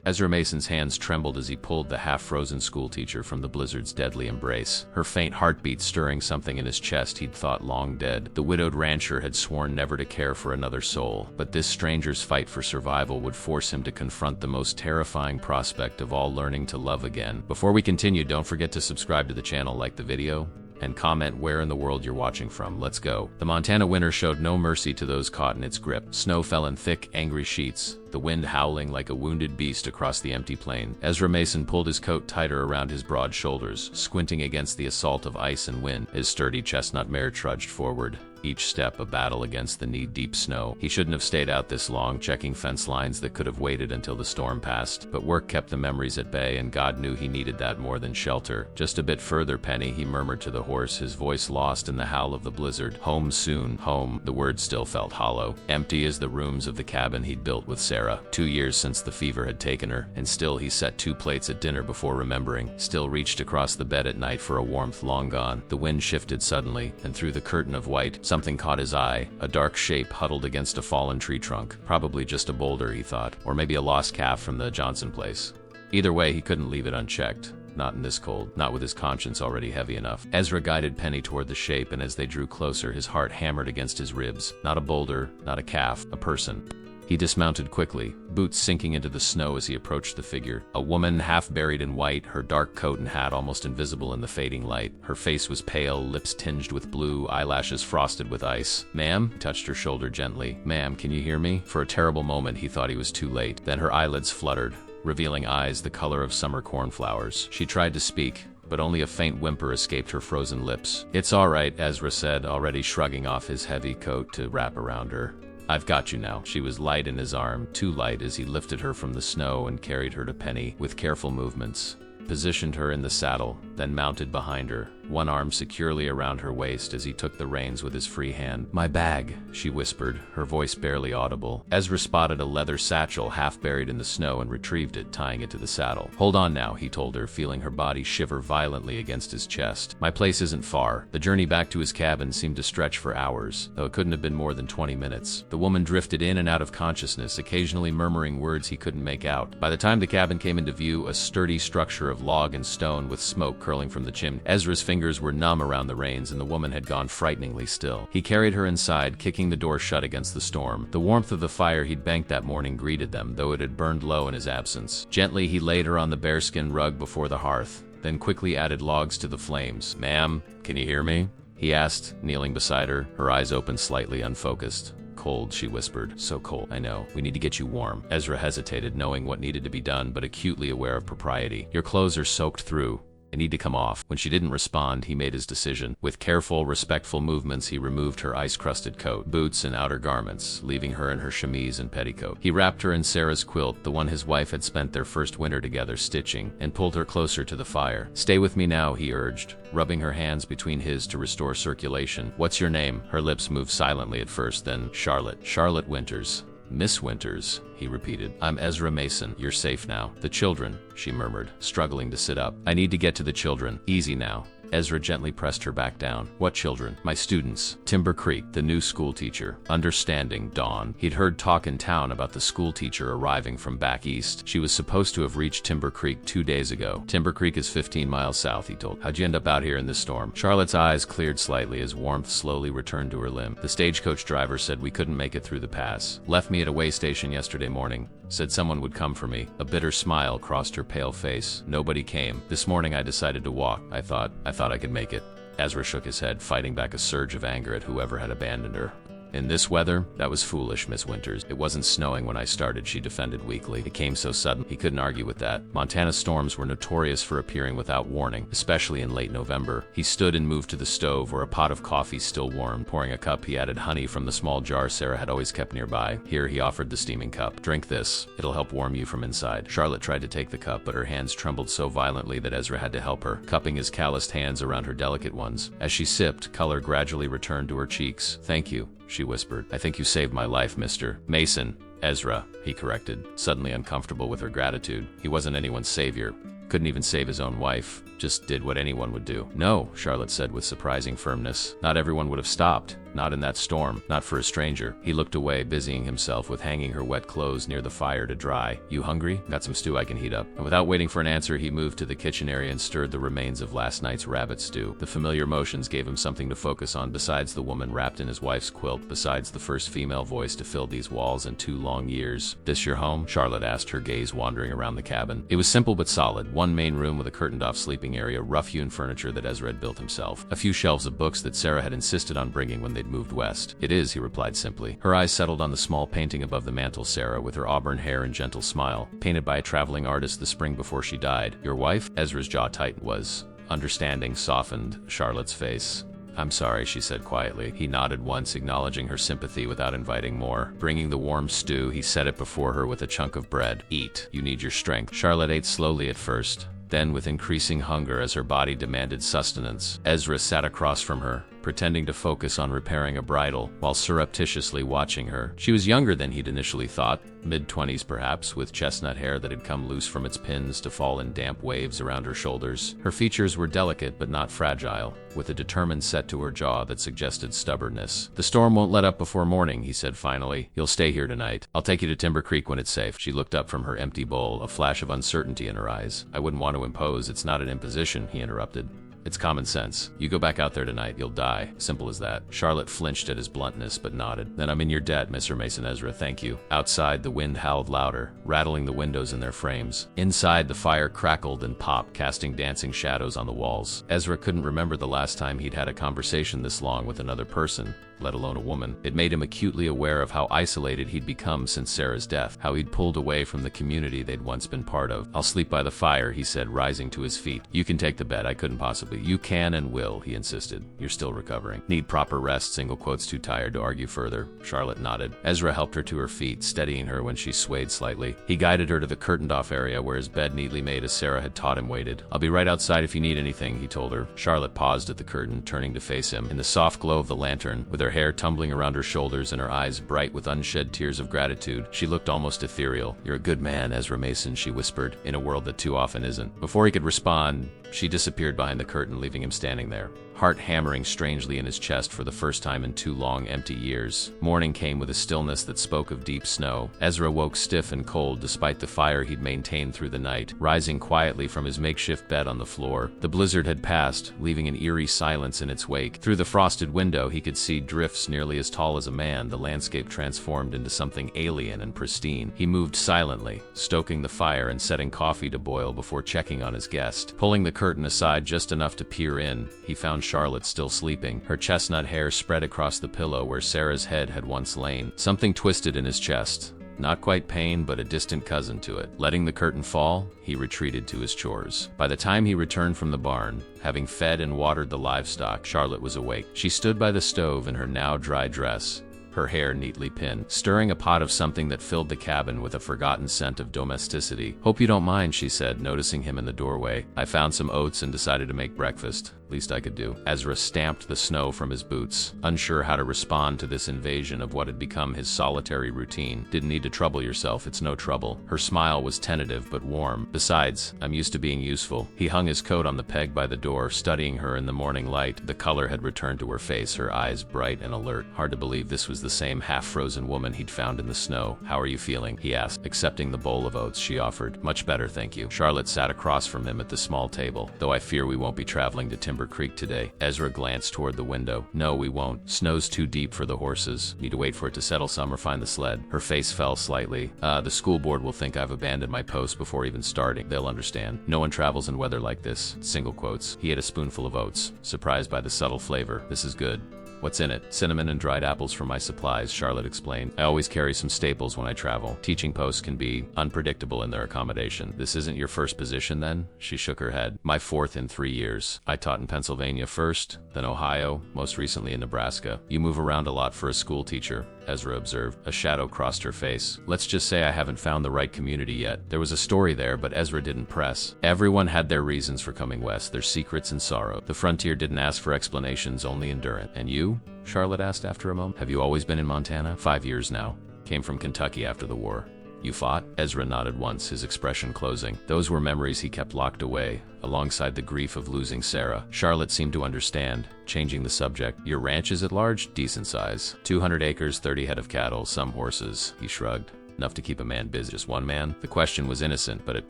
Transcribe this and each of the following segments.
Ezra Mason's hands trembled as he pulled the half-frozen schoolteacher from the blizzard's deadly embrace, her faint heartbeat stirring something in his chest he'd thought long dead. The widowed rancher had sworn never to care for another soul, but this stranger's fight for survival would force him to confront the most terrifying prospect of all, learning to love again. Before we continue, don't forget to subscribe to the channel, like the video, and comment where in the world you're watching from. Let's go. The Montana winter showed no mercy to those caught in its grip. Snow fell in thick, angry sheets, the wind howling like a wounded beast across the empty plain. Ezra Mason pulled his coat tighter around his broad shoulders, squinting against the assault of ice and wind. His sturdy chestnut mare trudged forward, each step a battle against the knee-deep snow. He shouldn't have stayed out this long, checking fence lines that could have waited until the storm passed. But work kept the memories at bay, and God knew he needed that more than shelter. Just a bit further, Penny, he murmured to the horse, his voice lost in the howl of the blizzard. Home soon. Home. The word still felt hollow, empty as the rooms of the cabin he'd built with Sarah. 2 years since the fever had taken her, and still he set 2 plates at dinner before remembering. Still reached across the bed at night for a warmth long gone. The wind shifted suddenly, and through the curtain of white, something caught his eye. A dark shape huddled against a fallen tree trunk. Probably just a boulder, he thought, or maybe a lost calf from the Johnson place. Either way, he couldn't leave it unchecked. Not in this cold, not with his conscience already heavy enough. Ezra guided Penny toward the shape, and as they drew closer, his heart hammered against his ribs. Not a boulder, not a calf, a person. He dismounted quickly, boots sinking into the snow as he approached the figure. A woman half buried in white, her dark coat and hat almost invisible in the fading light. Her face was pale, lips tinged with blue, eyelashes frosted with ice. "Ma'am?" He touched her shoulder gently. "Ma'am, can you hear me?" For a terrible moment he thought he was too late. Then her eyelids fluttered, revealing eyes the color of summer cornflowers. She tried to speak, but only a faint whimper escaped her frozen lips. "It's all right," Ezra said, already shrugging off his heavy coat to wrap around her. "I've got you now." She was light in his arm, too light as he lifted her from the snow and carried her to Penny. With careful movements, positioned her in the saddle, then mounted behind her, one arm securely around her waist as he took the reins with his free hand. "My bag," she whispered, her voice barely audible. Ezra spotted a leather satchel half buried in the snow and retrieved it, tying it to the saddle. "Hold on now," he told her, feeling her body shiver violently against his chest. "My place isn't far." The journey back to his cabin seemed to stretch for hours, though it couldn't have been more than 20 minutes. The woman drifted in and out of consciousness, occasionally murmuring words he couldn't make out. By the time the cabin came into view, a sturdy structure of log and stone with smoke curling from the chimney. Ezra's fingers were numb around the reins, and the woman had gone frighteningly still. He carried her inside, kicking the door shut against the storm. The warmth of the fire he'd banked that morning greeted them, though it had burned low in his absence. Gently he laid her on the bearskin rug before the hearth, then quickly added logs to the flames. "Ma'am, can you hear me?" he asked, kneeling beside her, her eyes open slightly unfocused. "Cold," she whispered. "So cold." "I know. We need to get you warm." Ezra hesitated, knowing what needed to be done, but acutely aware of propriety. "Your clothes are soaked through. They need to come off." When she didn't respond, he made his decision. With careful, respectful movements, he removed her ice-crusted coat, boots, and outer garments, leaving her in her chemise and petticoat. He wrapped her in Sarah's quilt, the one his wife had spent their first winter together stitching, and pulled her closer to the fire. "Stay with me now," he urged, rubbing her hands between his to restore circulation. "What's your name?" Her lips moved silently at first, then, "Charlotte." "Charlotte Winters." "Miss Winters," he repeated. "I'm Ezra Mason. You're safe now." "The children," she murmured, struggling to sit up. "I need to get to the children." "Easy now." Ezra gently pressed her back down. "What children?" "My students. Timber Creek, the new schoolteacher." Understanding dawned. He'd heard talk in town about the schoolteacher arriving from back east. She was supposed to have reached Timber Creek 2 days ago. "Timber Creek is 15 miles south," he told. "How'd you end up out here in this storm?" Charlotte's eyes cleared slightly as warmth slowly returned to her limb. "The stagecoach driver said we couldn't make it through the pass. Left me at a way station yesterday morning. Said someone would come for me." A bitter smile crossed her pale face. "Nobody came. This morning I decided to walk. I thought I could make it." Ezra shook his head, fighting back a surge of anger at whoever had abandoned her. "In this weather? That was foolish, Miss Winters. It wasn't snowing when I started," she defended weakly. "It came so sudden." He couldn't argue with that. Montana storms were notorious for appearing without warning, especially in late November. He stood and moved to the stove, where a pot of coffee still warmed. Pouring a cup, he added honey from the small jar Sarah had always kept nearby. Here, he offered the steaming cup. "Drink this. It'll help warm you from inside." Charlotte tried to take the cup, but her hands trembled so violently that Ezra had to help her, cupping his calloused hands around her delicate ones. As she sipped, color gradually returned to her cheeks. "Thank you," she whispered. "I think you saved my life, Mr. Mason." "Ezra," he corrected, suddenly uncomfortable with her gratitude. He wasn't anyone's savior. Couldn't even save his own wife. Just did what anyone would do. "No," Charlotte said with surprising firmness. "Not everyone would have stopped. Not in that storm, not for a stranger. He looked away, busying himself with hanging her wet clothes near the fire to dry. You hungry? Got some stew I can heat up. And without waiting for an answer, he moved to the kitchen area and stirred the remains of last night's rabbit stew. The familiar motions gave him something to focus on besides the woman wrapped in his wife's quilt, besides the first female voice to fill these walls in 2 long years. This your home? Charlotte asked, her gaze wandering around the cabin. It was simple but solid. One main room with a curtained-off sleeping area, rough-hewn furniture that Ezra had built himself. A few shelves of books that Sarah had insisted on bringing when they'd moved west. It is, he replied simply. Her eyes settled on the small painting above the mantel. Sarah, with her auburn hair and gentle smile, painted by a traveling artist the spring before she died. Your wife? Ezra's jaw tightened. Was understanding softened Charlotte's face. I'm sorry, she said quietly. He nodded once, acknowledging her sympathy without inviting more. Bringing the warm stew, he set it before her with a chunk of bread. Eat. You need your strength. Charlotte ate slowly at first, then with increasing hunger as her body demanded sustenance. Ezra sat across from her, pretending to focus on repairing a bridle, while surreptitiously watching her. She was younger than he'd initially thought, mid-20s perhaps, with chestnut hair that had come loose from its pins to fall in damp waves around her shoulders. Her features were delicate but not fragile, with a determined set to her jaw that suggested stubbornness. The storm won't let up before morning, he said finally. You'll stay here tonight. I'll take you to Timber Creek when it's safe. She looked up from her empty bowl, a flash of uncertainty in her eyes. I wouldn't want to impose. It's not an imposition, he interrupted. It's common sense. You go back out there tonight, you'll die. Simple as that. Charlotte flinched at his bluntness, but nodded. Then I'm in your debt, Mr. Mason. Ezra, thank you. Outside, the wind howled louder, rattling the windows in their frames. Inside, the fire crackled and popped, casting dancing shadows on the walls. Ezra couldn't remember the last time he'd had a conversation this long with another person, let alone a woman. It made him acutely aware of how isolated he'd become since Sarah's death, how he'd pulled away from the community they'd once been part of. I'll sleep by the fire, he said, rising to his feet. You can take the bed. I couldn't possibly. You can and will, he insisted. You're still recovering. Need proper rest, single quotes, too tired to argue further. Charlotte nodded. Ezra helped her to her feet, steadying her when she swayed slightly. He guided her to the curtained-off area where his bed, neatly made as Sarah had taught him, waited. I'll be right outside if you need anything, he told her. Charlotte paused at the curtain, turning to face him. In the soft glow of the lantern, with her hair tumbling around her shoulders and her eyes bright with unshed tears of gratitude, she looked almost ethereal. You're a good man, Ezra Mason, she whispered, in a world that too often isn't. Before he could respond, she disappeared behind the curtain, leaving him standing there, heart hammering strangely in his chest for the first time in 2 long, empty years. Morning came with a stillness that spoke of deep snow. Ezra woke stiff and cold despite the fire he'd maintained through the night, rising quietly from his makeshift bed on the floor. The blizzard had passed, leaving an eerie silence in its wake. Through the frosted window, he could see drifts nearly as tall as a man, the landscape transformed into something alien and pristine. He moved silently, stoking the fire and setting coffee to boil before checking on his guest. Pulling the curtain aside just enough to peer in, he found Charlotte still sleeping, her chestnut hair spread across the pillow where Sarah's head had once lain. Something twisted in his chest. Not quite pain, but a distant cousin to it. Letting the curtain fall, he retreated to his chores. By the time he returned from the barn, having fed and watered the livestock, Charlotte was awake. She stood by the stove in her now dry dress, her hair neatly pinned, stirring a pot of something that filled the cabin with a forgotten scent of domesticity. Hope you don't mind, she said, noticing him in the doorway. I found some oats and decided to make breakfast. Least I could do. Ezra stamped the snow from his boots, unsure how to respond to this invasion of what had become his solitary routine. Didn't need to trouble yourself, it's no trouble. Her smile was tentative but warm. Besides, I'm used to being useful. He hung his coat on the peg by the door, studying her in the morning light. The color had returned to her face, her eyes bright and alert. Hard to believe this was the same half-frozen woman he'd found in the snow. How are you feeling? He asked, accepting the bowl of oats she offered. Much better, thank you. Charlotte sat across from him at the small table. Though I fear we won't be traveling to Timber Creek today. Ezra glanced toward the window. No, we won't. Snow's too deep for the horses. Need to wait for it to settle some or find the sled. Her face fell slightly. The school board will think I've abandoned my post before even starting. They'll understand. No one travels in weather like this. Single quotes. He ate a spoonful of oats, surprised by the subtle flavor. This is good. What's in it? Cinnamon and dried apples from my supplies, Charlotte explained. I always carry some staples when I travel. Teaching posts can be unpredictable in their accommodation. This isn't your first position, then? She shook her head. My 4th in 3 years. I taught in Pennsylvania first, then Ohio, most recently in Nebraska. You move around a lot for a school teacher, Ezra observed. A shadow crossed her face. Let's just say I haven't found the right community yet. There was a story there, but Ezra didn't press. Everyone had their reasons for coming west, their secrets and sorrow. The frontier didn't ask for explanations, only endurance. And you? Charlotte asked after a moment. Have you always been in Montana? 5 years now. Came from Kentucky after the war. You fought? Ezra nodded once, his expression closing. Those were memories he kept locked away, alongside the grief of losing Sarah. Charlotte seemed to understand, changing the subject. Your ranch is at large? Decent size. 200 acres, 30 head of cattle, some horses. He shrugged. Enough to keep a man busy. Just one man? The question was innocent, but it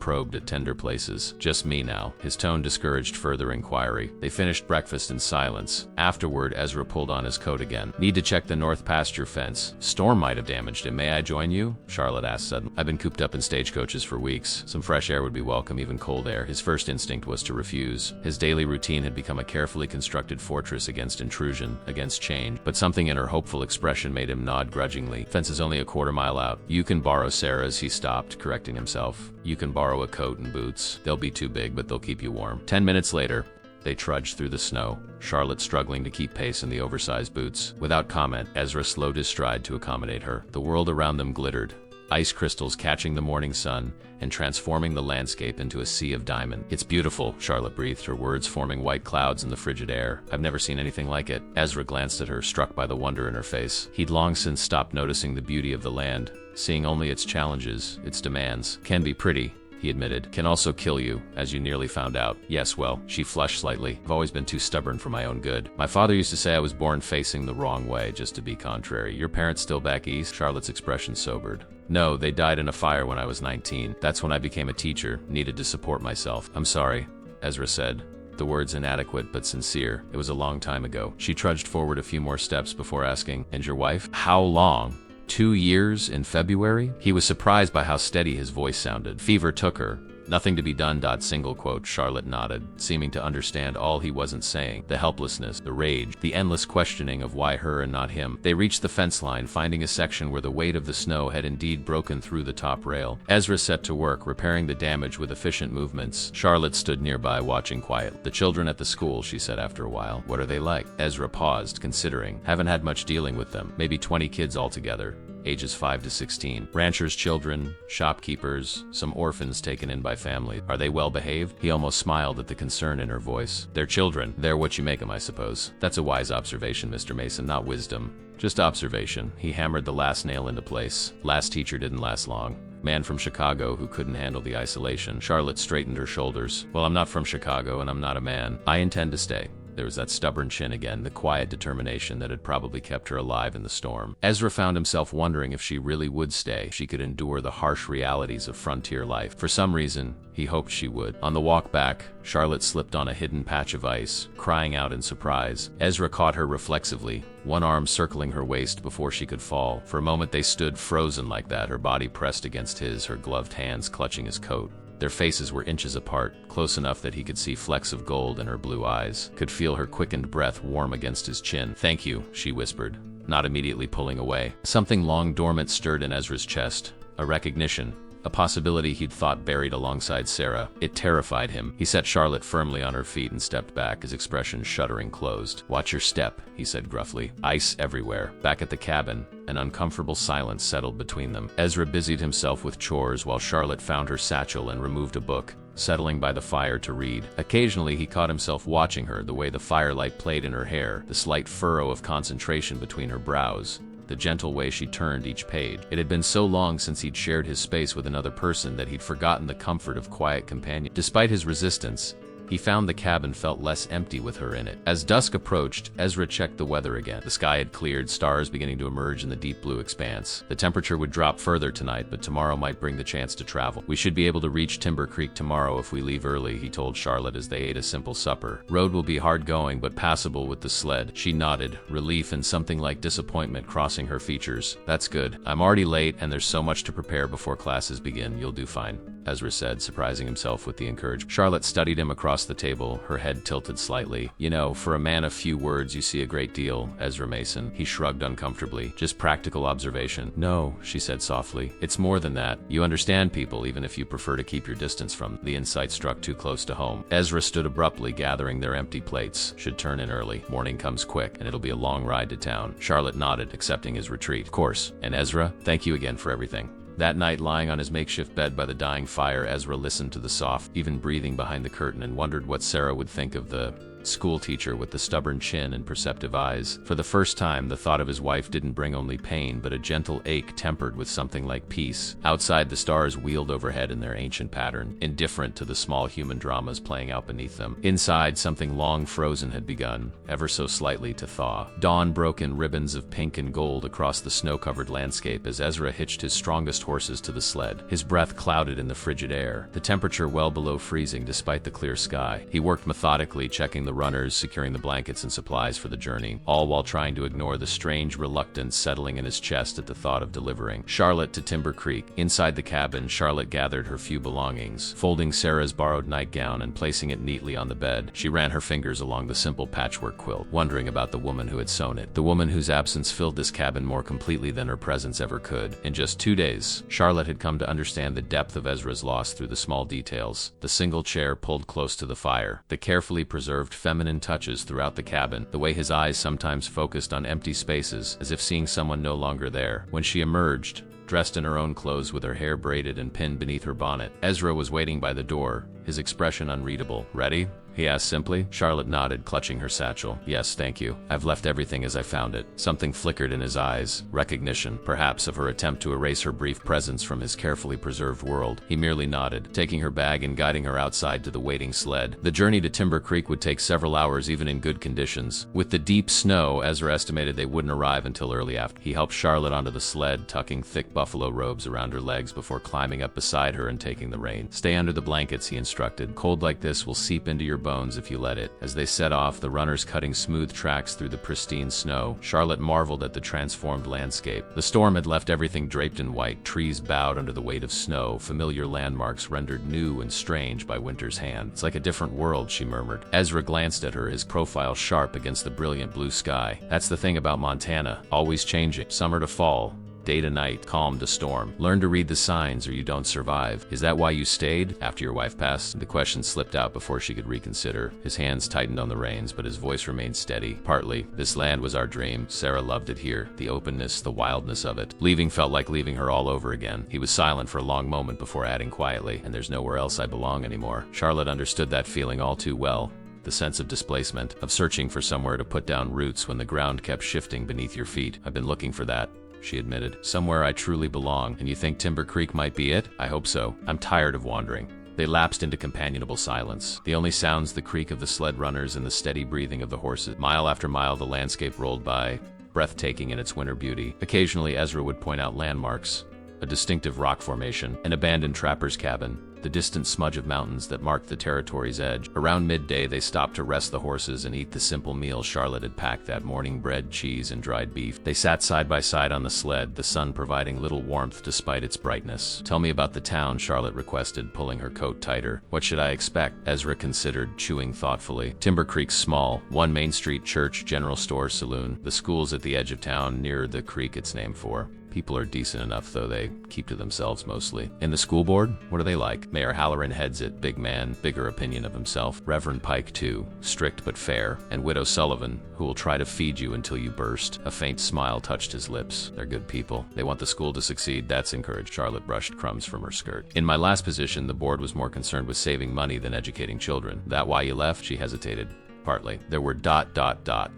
probed at tender places. Just me now. His tone discouraged further inquiry. They finished breakfast in silence. Afterward, Ezra pulled on his coat again. Need to check the north pasture fence. Storm might have damaged it. May I join you? Charlotte asked suddenly. I've been cooped up in stagecoaches for weeks. Some fresh air would be welcome, even cold air. His first instinct was to refuse. His daily routine had become a carefully constructed fortress against intrusion, against change. But something in her hopeful expression made him nod grudgingly. Fence is only a quarter-mile out. You can borrow Sarah's. He stopped, correcting himself. You can borrow a coat and boots. They'll be too big, but they'll keep you warm. 10 minutes later, they trudged through the snow, Charlotte struggling to keep pace in the oversized boots. Without comment, Ezra slowed his stride to accommodate her. The world around them glittered, ice crystals catching the morning sun and transforming the landscape into a sea of diamond. It's beautiful, Charlotte breathed, her words forming white clouds in the frigid air. I've never seen anything like it. Ezra glanced at her, struck by the wonder in her face. He'd long since stopped noticing the beauty of the land, seeing only its challenges, its demands. Can be pretty, he admitted. Can also kill you, as you nearly found out. Yes, well, she flushed slightly. I've always been too stubborn for my own good. My father used to say I was born facing the wrong way, just to be contrary. Your parents still back east? Charlotte's expression sobered. No, they died in a fire when I was 19. That's when I became a teacher, needed to support myself. I'm sorry, Ezra said, the words inadequate but sincere. It was a long time ago. She trudged forward a few more steps before asking, and your wife? How long? 2 years in February? He was surprised by how steady his voice sounded. Fever took her. Nothing to be done. Single quote. Charlotte nodded, seeming to understand all he wasn't saying. The helplessness, the rage, the endless questioning of why her and not him. They reached the fence line, finding a section where the weight of the snow had indeed broken through the top rail. Ezra set to work, repairing the damage with efficient movements. Charlotte stood nearby, watching quietly. The children at the school, she said after a while. What are they like? Ezra paused, considering. Haven't had much dealing with them. Maybe 20 kids altogether, ages 5 to 16. Ranchers' children, shopkeepers, some orphans taken in by family. Are they well behaved? He almost smiled at the concern in her voice. They're children. They're what you make them, I suppose. That's a wise observation, Mr. Mason, not wisdom. Just observation. He hammered the last nail into place. Last teacher didn't last long. Man from Chicago who couldn't handle the isolation. Charlotte straightened her shoulders. Well, I'm not from Chicago and I'm not a man. I intend to stay. There was that stubborn chin again, the quiet determination that had probably kept her alive in the storm. Ezra found himself wondering if she really would stay, if she could endure the harsh realities of frontier life. For some reason, he hoped she would. On the walk back, Charlotte slipped on a hidden patch of ice, crying out in surprise. Ezra caught her reflexively, one arm circling her waist before she could fall. For a moment they stood frozen like that, her body pressed against his, her gloved hands clutching his coat. Their faces were inches apart, close enough that he could see flecks of gold in her blue eyes, could feel her quickened breath warm against his chin. Thank you, she whispered, not immediately pulling away. Something long dormant stirred in Ezra's chest, a recognition, a possibility he'd thought buried alongside Sarah. It terrified him. He set Charlotte firmly on her feet and stepped back, his expression shuddering closed. Watch your step, he said gruffly. Ice everywhere. Back at the cabin, an uncomfortable silence settled between them. Ezra busied himself with chores while Charlotte found her satchel and removed a book, settling by the fire to read. Occasionally he caught himself watching her, the way the firelight played in her hair, the slight furrow of concentration between her brows, the gentle way she turned each page. It had been so long since he'd shared his space with another person that he'd forgotten the comfort of quiet companion. Despite his resistance, he found the cabin felt less empty with her in it. As dusk approached, Ezra checked the weather again. The sky had cleared, stars beginning to emerge in the deep blue expanse. The temperature would drop further tonight, but tomorrow might bring the chance to travel. We should be able to reach Timber Creek tomorrow if we leave early, he told Charlotte as they ate a simple supper. Road will be hard going, but passable with the sled. She nodded, relief and something like disappointment crossing her features. That's good. I'm already late and there's so much to prepare before classes begin. You'll do fine, Ezra said, surprising himself with the encouragement. Charlotte studied him across the table, her head tilted slightly. You know, for a man of few words, you see a great deal, Ezra Mason. He shrugged uncomfortably. Just practical observation. No, she said softly. It's more than that. You understand people, even if you prefer to keep your distance from them. The insight struck too close to home. Ezra stood abruptly, gathering their empty plates. Should turn in early. Morning comes quick, and it'll be a long ride to town. Charlotte nodded, accepting his retreat. Of course. And Ezra, thank you again for everything. That night, lying on his makeshift bed by the dying fire, Ezra listened to the soft, even breathing behind the curtain and wondered what Sarah would think of the schoolteacher with the stubborn chin and perceptive eyes. For the first time, the thought of his wife didn't bring only pain, but a gentle ache tempered with something like peace. Outside, the stars wheeled overhead in their ancient pattern, indifferent to the small human dramas playing out beneath them. Inside, something long frozen had begun, ever so slightly to thaw. Dawn broke in ribbons of pink and gold across the snow-covered landscape as Ezra hitched his strongest horses to the sled. His breath clouded in the frigid air, the temperature well below freezing despite the clear sky. He worked methodically, checking the runners, securing the blankets and supplies for the journey, all while trying to ignore the strange reluctance settling in his chest at the thought of delivering Charlotte to Timber Creek. Inside the cabin, Charlotte gathered her few belongings, folding Sarah's borrowed nightgown and placing it neatly on the bed. She ran her fingers along the simple patchwork quilt, wondering about the woman who had sewn it, the woman whose absence filled this cabin more completely than her presence ever could. In just 2 days, Charlotte had come to understand the depth of Ezra's loss through the small details: the single chair pulled close to the fire, the carefully preserved feminine touches throughout the cabin, the way his eyes sometimes focused on empty spaces, as if seeing someone no longer there. When she emerged, dressed in her own clothes with her hair braided and pinned beneath her bonnet, Ezra was waiting by the door, his expression unreadable. "Ready?" he asked simply. Charlotte nodded, clutching her satchel. "Yes, thank you. I've left everything as I found it." Something flickered in his eyes, recognition, perhaps, of her attempt to erase her brief presence from his carefully preserved world. He merely nodded, taking her bag and guiding her outside to the waiting sled. The journey to Timber Creek would take several hours even in good conditions. With the deep snow, Ezra estimated they wouldn't arrive until early after. He helped Charlotte onto the sled, tucking thick buffalo robes around her legs before climbing up beside her and taking the rein. "Stay under the blankets," he instructed. "Cold like this will seep into your bones if you let it." As they set off, the runners cutting smooth tracks through the pristine snow, Charlotte marveled at the transformed landscape. The storm had left everything draped in white, trees bowed under the weight of snow, familiar landmarks rendered new and strange by winter's hand. "It's like a different world," she murmured. Ezra glanced at her, his profile sharp against the brilliant blue sky. "That's the thing about Montana, always changing. Summer to fall, day to night, calm to storm. Learn to read the signs or you don't survive. Is that why you stayed after your wife passed?" The question slipped out before she could reconsider. His hands tightened on the reins, but his voice remained steady. "Partly. This land was our dream. Sarah loved it here. The openness, the wildness of it. Leaving felt like leaving her all over again." He was silent for a long moment before adding quietly, "And there's nowhere else I belong anymore." Charlotte understood that feeling all too well. The sense of displacement, of searching for somewhere to put down roots when the ground kept shifting beneath your feet. "I've been looking for that," she admitted. "Somewhere I truly belong. And you think Timber Creek might be it?" "I hope so. I'm tired of wandering." They lapsed into companionable silence, the only sounds the creak of the sled runners and the steady breathing of the horses. Mile after mile the landscape rolled by, breathtaking in its winter beauty. Occasionally Ezra would point out landmarks, a distinctive rock formation, an abandoned trapper's cabin, the distant smudge of mountains that marked the territory's edge. Around midday, they stopped to rest the horses and eat the simple meal Charlotte had packed that morning: bread, cheese, and dried beef. They sat side by side on the sled, the sun providing little warmth despite its brightness. "Tell me about the town," Charlotte requested, pulling her coat tighter. "What should I expect?" Ezra considered, chewing thoughtfully. "Timber Creek's small. One main street, church, general store, saloon. The school's at the edge of town, near the creek it's named for. People are decent enough, though they keep to themselves mostly." "In the school board? What are they like?" Mayor Halloran heads it, big man, bigger opinion of himself. Reverend Pike, too, strict but fair. And Widow Sullivan, who will try to feed you until you burst. A faint smile touched his lips. "They're good people. They want the school to succeed. That's encouraged." Charlotte brushed crumbs from her skirt. "In my last position, the board was more concerned with saving money than educating children." "That why you left?" She hesitated. "Partly. There were ...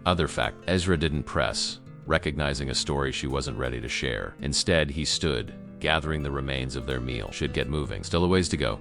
other facts." Ezra didn't press, recognizing a story she wasn't ready to share. Instead, he stood, gathering the remains of their meal. "Should get moving. Still a ways to go."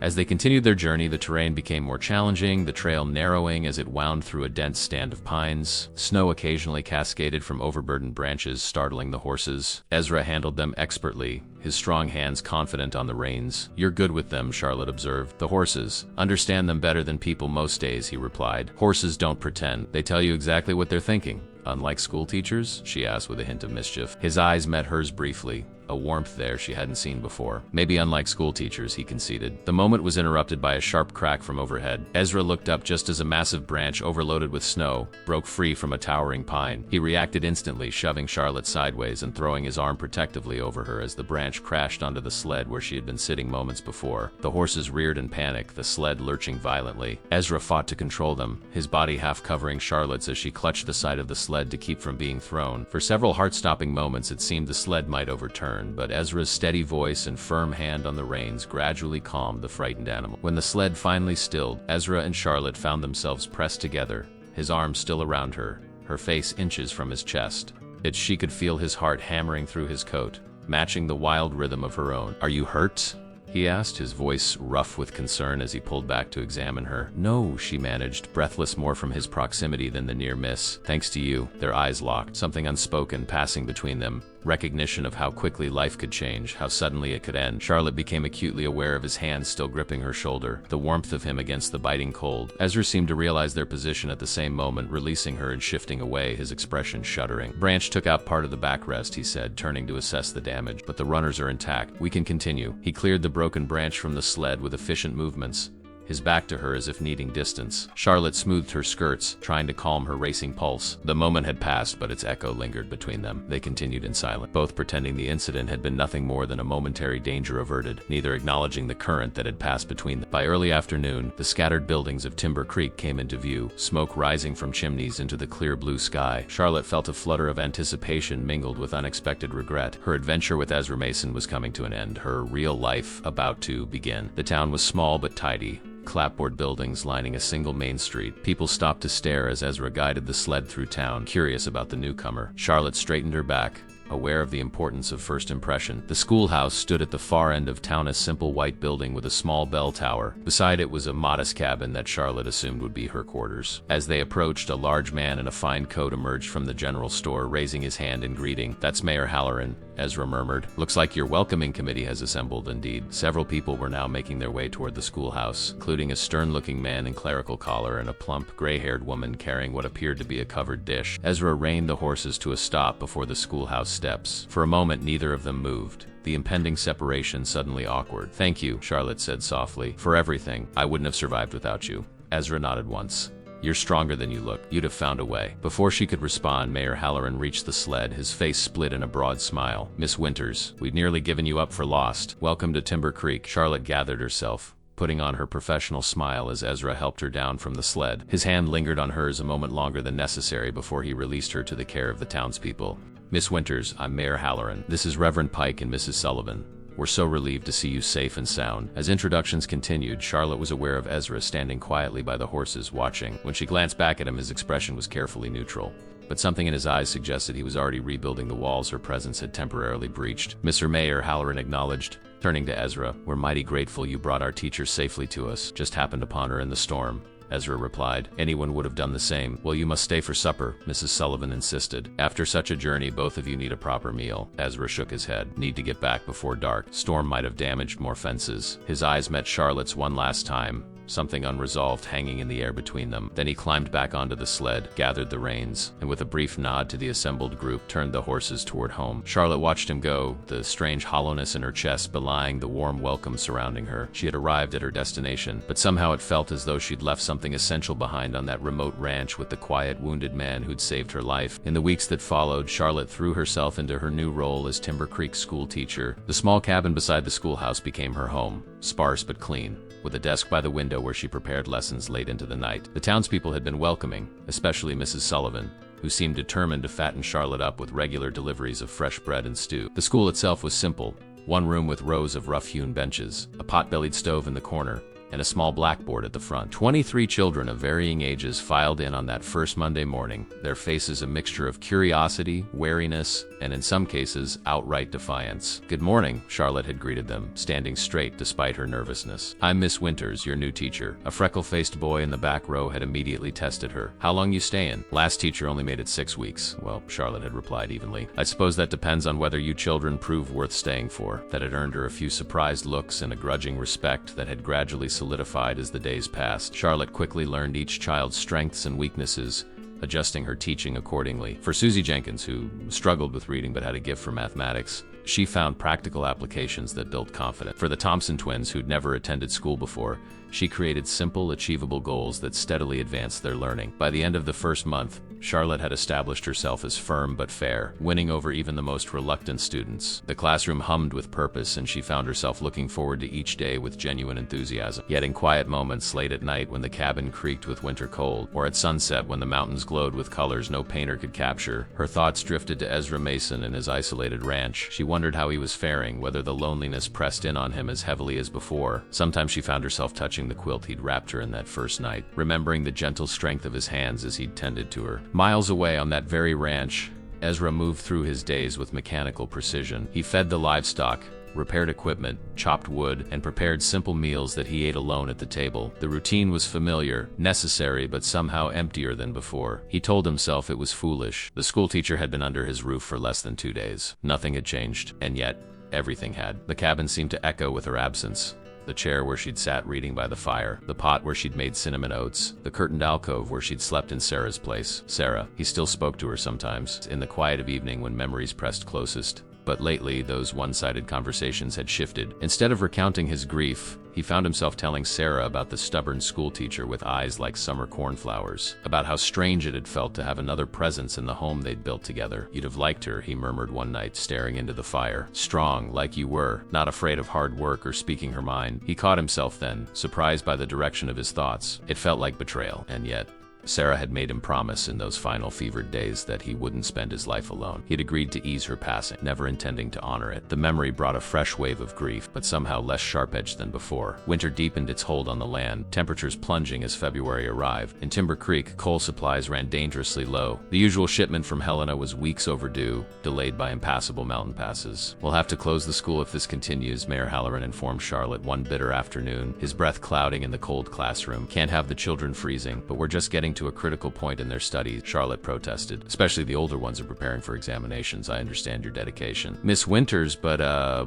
As they continued their journey, the terrain became more challenging, the trail narrowing as it wound through a dense stand of pines. Snow occasionally cascaded from overburdened branches, startling the horses. Ezra handled them expertly, his strong hands confident on the reins. "You're good with them," Charlotte observed. "The horses. Understand them better than people most days," he replied. "Horses don't pretend. They tell you exactly what they're thinking." "Unlike school teachers?" she asked with a hint of mischief. His eyes met hers briefly, a warmth there she hadn't seen before. "Maybe unlike school teachers," he conceded. The moment was interrupted by a sharp crack from overhead. Ezra looked up just as a massive branch, overloaded with snow, broke free from a towering pine. He reacted instantly, shoving Charlotte sideways and throwing his arm protectively over her as the branch crashed onto the sled where she had been sitting moments before. The horses reared in panic, the sled lurching violently. Ezra fought to control them, his body half covering Charlotte's as she clutched the side of the sled to keep from being thrown. For several heart-stopping moments it seemed the sled might overturn. concern, but Ezra's steady voice and firm hand on the reins gradually calmed the frightened animal. When the sled finally stilled, Ezra and Charlotte found themselves pressed together, his arms still around her, her face inches from his chest. Yet she could feel his heart hammering through his coat, matching the wild rhythm of her own. "Are you hurt?" he asked, his voice rough with concern as he pulled back to examine her. "No," she managed, breathless more from his proximity than the near miss. "Thanks to you." Their eyes locked, something unspoken passing between them. Recognition of how quickly life could change, how suddenly it could end. Charlotte became acutely aware of his hands still gripping her shoulder, the warmth of him against the biting cold. Ezra seemed to realize their position at the same moment, releasing her and shifting away, his expression shuddering. "Branch took out part of the backrest," he said, turning to assess the damage, "but the runners are intact. We can continue." He cleared the broken branch from the sled with efficient movements, his back to her as if needing distance. Charlotte smoothed her skirts, trying to calm her racing pulse. The moment had passed, but its echo lingered between them. They continued in silence, both pretending the incident had been nothing more than a momentary danger averted, neither acknowledging the current that had passed between them. By early afternoon, the scattered buildings of Timber Creek came into view, smoke rising from chimneys into the clear blue sky. Charlotte felt a flutter of anticipation mingled with unexpected regret. Her adventure with Ezra Mason was coming to an end, her real life about to begin. The town was small but tidy, clapboard buildings lining a single main street. People stopped to stare as Ezra guided the sled through town, curious about the newcomer. Charlotte straightened her back, aware of the importance of first impression. The schoolhouse stood at the far end of town, a simple white building with a small bell tower. Beside it was a modest cabin that Charlotte assumed would be her quarters. As they approached, a large man in a fine coat emerged from the general store, raising his hand in greeting. "That's Mayor Halloran," Ezra murmured. "Looks like your welcoming committee has assembled." Indeed, several people were now making their way toward the schoolhouse, including a stern-looking man in clerical collar and a plump, gray-haired woman carrying what appeared to be a covered dish. Ezra reined the horses to a stop before the schoolhouse steps. For a moment, neither of them moved, the impending separation suddenly awkward. "Thank you," Charlotte said softly, "for everything. I wouldn't have survived without you." Ezra nodded once. "You're stronger than you look. You'd have found a way." Before she could respond, Mayor Halloran reached the sled, his face split in a broad smile. "Miss Winters, we'd nearly given you up for lost. Welcome to Timber Creek." Charlotte gathered herself, putting on her professional smile as Ezra helped her down from the sled. His hand lingered on hers a moment longer than necessary before he released her to the care of the townspeople. "Miss Winters, I'm Mayor Halloran. This is Reverend Pike and Mrs. Sullivan. We're so relieved to see you safe and sound." As introductions continued, Charlotte was aware of Ezra standing quietly by the horses, watching. When she glanced back at him, his expression was carefully neutral, but something in his eyes suggested he was already rebuilding the walls her presence had temporarily breached. "Mr. Mayor," Halloran acknowledged, turning to Ezra, "we're mighty grateful you brought our teacher safely to us. Just happened upon her in the storm." Ezra replied. "Anyone would have done the same." "Well, you must stay for supper," Mrs. Sullivan insisted. "After such a journey, both of you need a proper meal." Ezra shook his head. "Need to get back before dark. Storm might have damaged more fences." His eyes met Charlotte's one last time, something unresolved hanging in the air between them. Then he climbed back onto the sled, gathered the reins, and with a brief nod to the assembled group, turned the horses toward home. Charlotte watched him go, the strange hollowness in her chest belying the warm welcome surrounding her. She had arrived at her destination, but somehow it felt as though she'd left something essential behind on that remote ranch with the quiet, wounded man who'd saved her life. In the weeks that followed, Charlotte threw herself into her new role as Timber Creek school teacher. The small cabin beside the schoolhouse became her home, sparse but clean, with a desk by the window where she prepared lessons late into the night. The townspeople had been welcoming, especially Mrs. Sullivan, who seemed determined to fatten Charlotte up with regular deliveries of fresh bread and stew. The school itself was simple, one room with rows of rough-hewn benches, a pot-bellied stove in the corner, and a small blackboard at the front. 23 children of varying ages filed in on that first Monday morning, their faces a mixture of curiosity, wariness, and in some cases, outright defiance. "Good morning," Charlotte had greeted them, standing straight despite her nervousness. "I'm Miss Winters, your new teacher." A freckle-faced boy in the back row had immediately tested her. "How long you stayin'?" "Last teacher only made it 6 weeks. Well," Charlotte had replied evenly. "I suppose that depends on whether you children prove worth staying for." That had earned her a few surprised looks and a grudging respect that had gradually solidified as the days passed. Charlotte quickly learned each child's strengths and weaknesses, adjusting her teaching accordingly. For Susie Jenkins, who struggled with reading but had a gift for mathematics, she found practical applications that built confidence. For the Thompson twins, who'd never attended school before, she created simple, achievable goals that steadily advanced their learning. By the end of the first month, Charlotte had established herself as firm but fair, winning over even the most reluctant students. The classroom hummed with purpose, and she found herself looking forward to each day with genuine enthusiasm. Yet in quiet moments late at night when the cabin creaked with winter cold, or at sunset when the mountains glowed with colors no painter could capture, her thoughts drifted to Ezra Mason and his isolated ranch. She wondered how he was faring, whether the loneliness pressed in on him as heavily as before. Sometimes she found herself touching the quilt he'd wrapped her in that first night, remembering the gentle strength of his hands as he'd tended to her. Miles away on that very ranch, Ezra moved through his days with mechanical precision. He fed the livestock, repaired equipment, chopped wood, and prepared simple meals that he ate alone at the table. The routine was familiar, necessary, but somehow emptier than before. He told himself it was foolish. The schoolteacher had been under his roof for less than 2 days. Nothing had changed, and yet everything had. The cabin seemed to echo with her absence. The chair where she'd sat reading by the fire, the pot where she'd made cinnamon oats, the curtained alcove where she'd slept in Sarah's place. Sarah. He still spoke to her sometimes, in the quiet of evening when memories pressed closest. But lately, those one-sided conversations had shifted. Instead of recounting his grief, he found himself telling Sarah about the stubborn schoolteacher with eyes like summer cornflowers, about how strange it had felt to have another presence in the home they'd built together. "You'd have liked her," he murmured one night, staring into the fire. "Strong, like you were, not afraid of hard work or speaking her mind." He caught himself then, surprised by the direction of his thoughts. It felt like betrayal, and yet Sarah had made him promise in those final fevered days that he wouldn't spend his life alone. He'd agreed to ease her passing, never intending to honor it. The memory brought a fresh wave of grief, but somehow less sharp-edged than before. Winter deepened its hold on the land, temperatures plunging as February arrived. In Timber Creek, coal supplies ran dangerously low. The usual shipment from Helena was weeks overdue, delayed by impassable mountain passes. "We'll have to close the school if this continues," Mayor Halloran informed Charlotte one bitter afternoon, his breath clouding in the cold classroom. "Can't have the children freezing, but we're just getting to a critical point in their studies," Charlotte protested. "Especially the older ones are preparing for examinations. I understand your dedication." "Miss Winters, but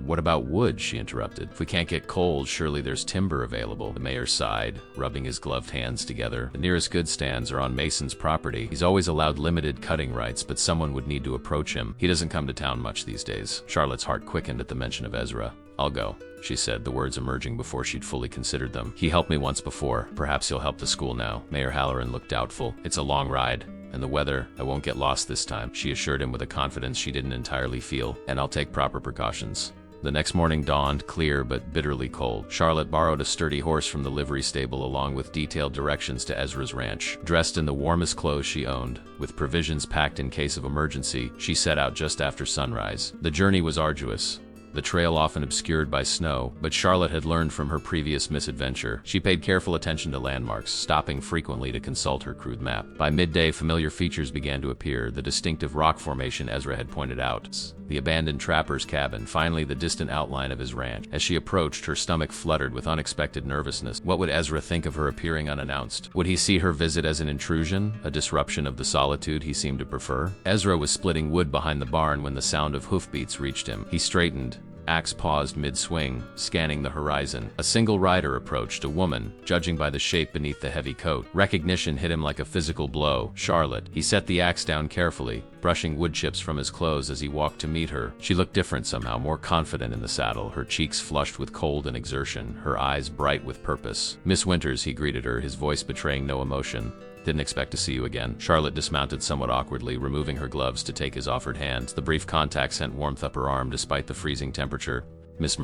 what about wood?" she interrupted. "If we can't get coal, surely there's timber available." The mayor sighed, rubbing his gloved hands together. "The nearest goods stands are on Mason's property. He's always allowed limited cutting rights, but someone would need to approach him. He doesn't come to town much these days." Charlotte's heart quickened at the mention of Ezra. "I'll go," she said, the words emerging before she'd fully considered them. "He helped me once before. Perhaps he'll help the school now." Mayor Halloran looked doubtful. "It's a long ride, and the weather, I won't get lost this time," she assured him with a confidence she didn't entirely feel. "And I'll take proper precautions." The next morning dawned, clear but bitterly cold. Charlotte borrowed a sturdy horse from the livery stable along with detailed directions to Ezra's ranch. Dressed in the warmest clothes she owned, with provisions packed in case of emergency, she set out just after sunrise. The journey was arduous, the trail often obscured by snow, but Charlotte had learned from her previous misadventure. She paid careful attention to landmarks, stopping frequently to consult her crude map. By midday, familiar features began to appear, the distinctive rock formation Ezra had pointed out, the abandoned trapper's cabin, finally the distant outline of his ranch. As she approached, her stomach fluttered with unexpected nervousness. What would Ezra think of her appearing unannounced? Would he see her visit as an intrusion, a disruption of the solitude he seemed to prefer? Ezra was splitting wood behind the barn when the sound of hoofbeats reached him. He straightened, axe paused mid-swing, scanning the horizon. A single rider approached, a woman, judging by the shape beneath the heavy coat. Recognition hit him like a physical blow. Charlotte. He set the axe down carefully, brushing wood chips from his clothes as he walked to meet her. She looked different somehow, more confident in the saddle, her cheeks flushed with cold and exertion, her eyes bright with purpose. "Miss Winters," he greeted her, his voice betraying no emotion. "Didn't expect to see you again." Charlotte dismounted somewhat awkwardly, removing her gloves to take his offered hand. The brief contact sent warmth up her arm despite the freezing temperature. "Miss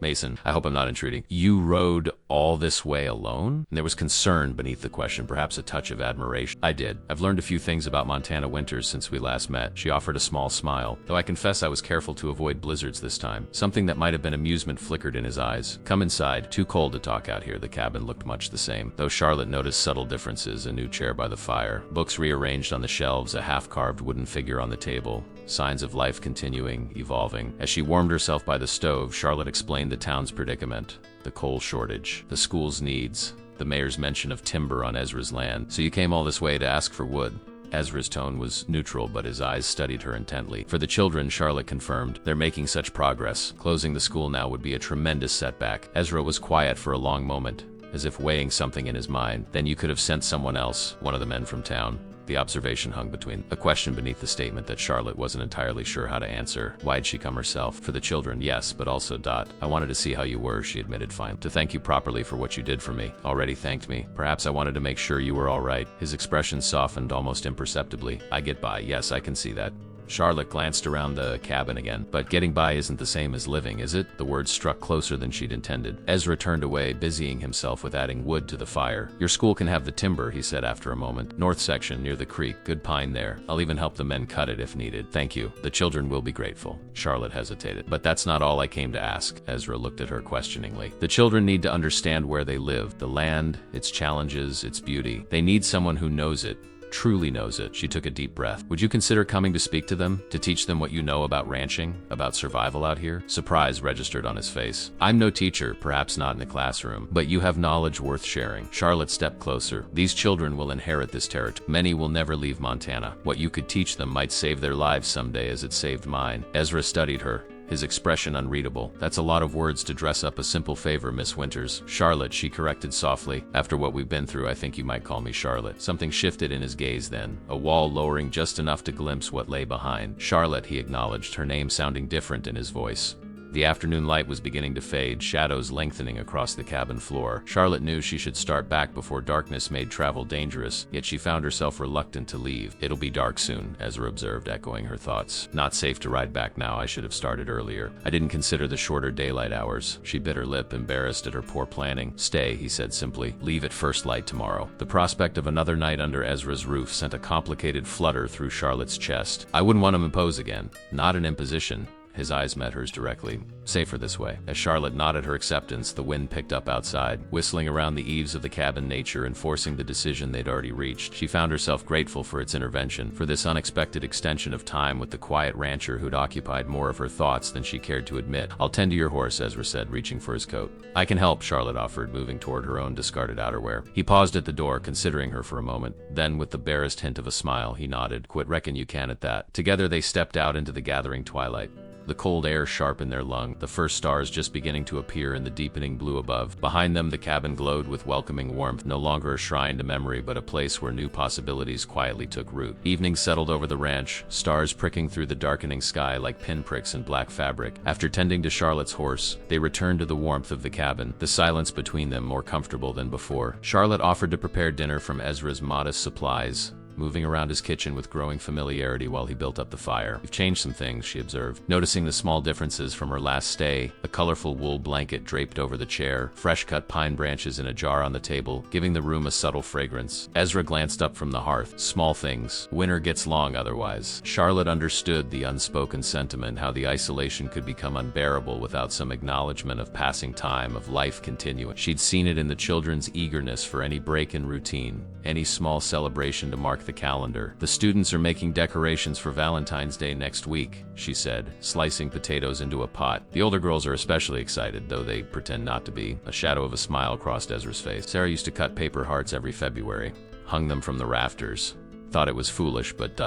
Mason, I hope I'm not intruding. You rode all this way alone?" And there was concern beneath the question, perhaps a touch of admiration. "I did. I've learned a few things about Montana winters since we last met." She offered a small smile, though I confess I was careful to avoid blizzards this time. Something that might have been amusement flickered in his eyes. "Come inside. Too cold to talk out here." The cabin looked much the same, though Charlotte noticed subtle differences, a new chair by the fire, books rearranged on the shelves, a half-carved wooden figure on the table. Signs of life continuing, evolving. As she warmed herself by the stove, Charlotte explained the town's predicament, the coal shortage, the school's needs, the mayor's mention of timber on Ezra's land. "So you came all this way to ask for wood?" Ezra's tone was neutral, but his eyes studied her intently. "For the children," Charlotte confirmed. "They're making such progress. Closing the school now would be a tremendous setback." Ezra was quiet for a long moment, as if weighing something in his mind. "Then you could have sent someone else, one of the men from town." The observation hung between a question beneath the statement that Charlotte wasn't entirely sure how to answer. Why'd she come herself? "For the children, yes, but also ... I wanted to see how you were," she admitted finally. "To thank you properly for what you did for me." "Already thanked me. Perhaps I wanted to make sure you were all right." His expression softened almost imperceptibly. "I get by. Yes, I can see that." Charlotte glanced around the cabin again. But getting by isn't the same as living, is it? The words struck closer than she'd intended. Ezra turned away, busying himself with adding wood to the fire. Your school can have the timber, he said after a moment. North section, near the creek. Good pine there. I'll even help the men cut it if needed. Thank you. The children will be grateful. Charlotte hesitated. But that's not all I came to ask. Ezra looked at her questioningly. The children need to understand where they live, the land, its challenges, its beauty. They need someone who knows it, truly knows it. She took a deep breath. Would you consider coming to speak to them? To teach them what you know about ranching? About survival out here? Surprise registered on his face. I'm no teacher, perhaps not in a classroom, but you have knowledge worth sharing. Charlotte stepped closer. These children will inherit this territory. Many will never leave Montana. What you could teach them might save their lives someday as it saved mine. Ezra studied her, his expression unreadable. That's a lot of words to dress up a simple favor, Miss Winters. Charlotte, she corrected softly. After what we've been through, I think you might call me Charlotte. Something shifted in his gaze then, a wall lowering just enough to glimpse what lay behind. Charlotte, he acknowledged, her name sounding different in his voice. The afternoon light was beginning to fade, shadows lengthening across the cabin floor. Charlotte knew she should start back before darkness made travel dangerous, yet she found herself reluctant to leave. It'll be dark soon, Ezra observed, echoing her thoughts. Not safe to ride back now. I should have started earlier. I didn't consider the shorter daylight hours. She bit her lip, embarrassed at her poor planning. Stay, he said simply. Leave at first light tomorrow. The prospect of another night under Ezra's roof sent a complicated flutter through Charlotte's chest. I wouldn't want to impose again. Not an imposition. His eyes met hers directly. Safer this way. As Charlotte nodded her acceptance, the wind picked up outside, whistling around the eaves of the cabin, nature enforcing the decision they'd already reached. She found herself grateful for its intervention, for this unexpected extension of time with the quiet rancher who'd occupied more of her thoughts than she cared to admit. I'll tend to your horse, Ezra said, reaching for his coat. I can help, Charlotte offered, moving toward her own discarded outerwear. He paused at the door, considering her for a moment. Then, with the barest hint of a smile, he nodded. Quit reckon you can at that. Together they stepped out into the gathering twilight. The cold air sharp in their lung, the first stars just beginning to appear in the deepening blue above. Behind them, the cabin glowed with welcoming warmth, no longer a shrine to memory, but a place where new possibilities quietly took root. Evening settled over the ranch, stars pricking through the darkening sky like pinpricks in black fabric. After tending to Charlotte's horse, they returned to the warmth of the cabin, the silence between them more comfortable than before. Charlotte offered to prepare dinner from Ezra's modest supplies, moving around his kitchen with growing familiarity while he built up the fire. You've changed some things, she observed, noticing the small differences from her last stay, a colorful wool blanket draped over the chair, fresh-cut pine branches in a jar on the table, giving the room a subtle fragrance. Ezra glanced up from the hearth. Small things. Winter gets long otherwise. Charlotte understood the unspoken sentiment, how the isolation could become unbearable without some acknowledgement of passing time, of life continuing. She'd seen it in the children's eagerness for any break in routine, any small celebration to mark the calendar. The students are making decorations for Valentine's Day next week, she said, slicing potatoes into a pot. The older girls are especially excited, though they pretend not to be. A shadow of a smile crossed Ezra's face. Sarah used to cut paper hearts every February, hung them from the rafters. Thought it was foolish, but ...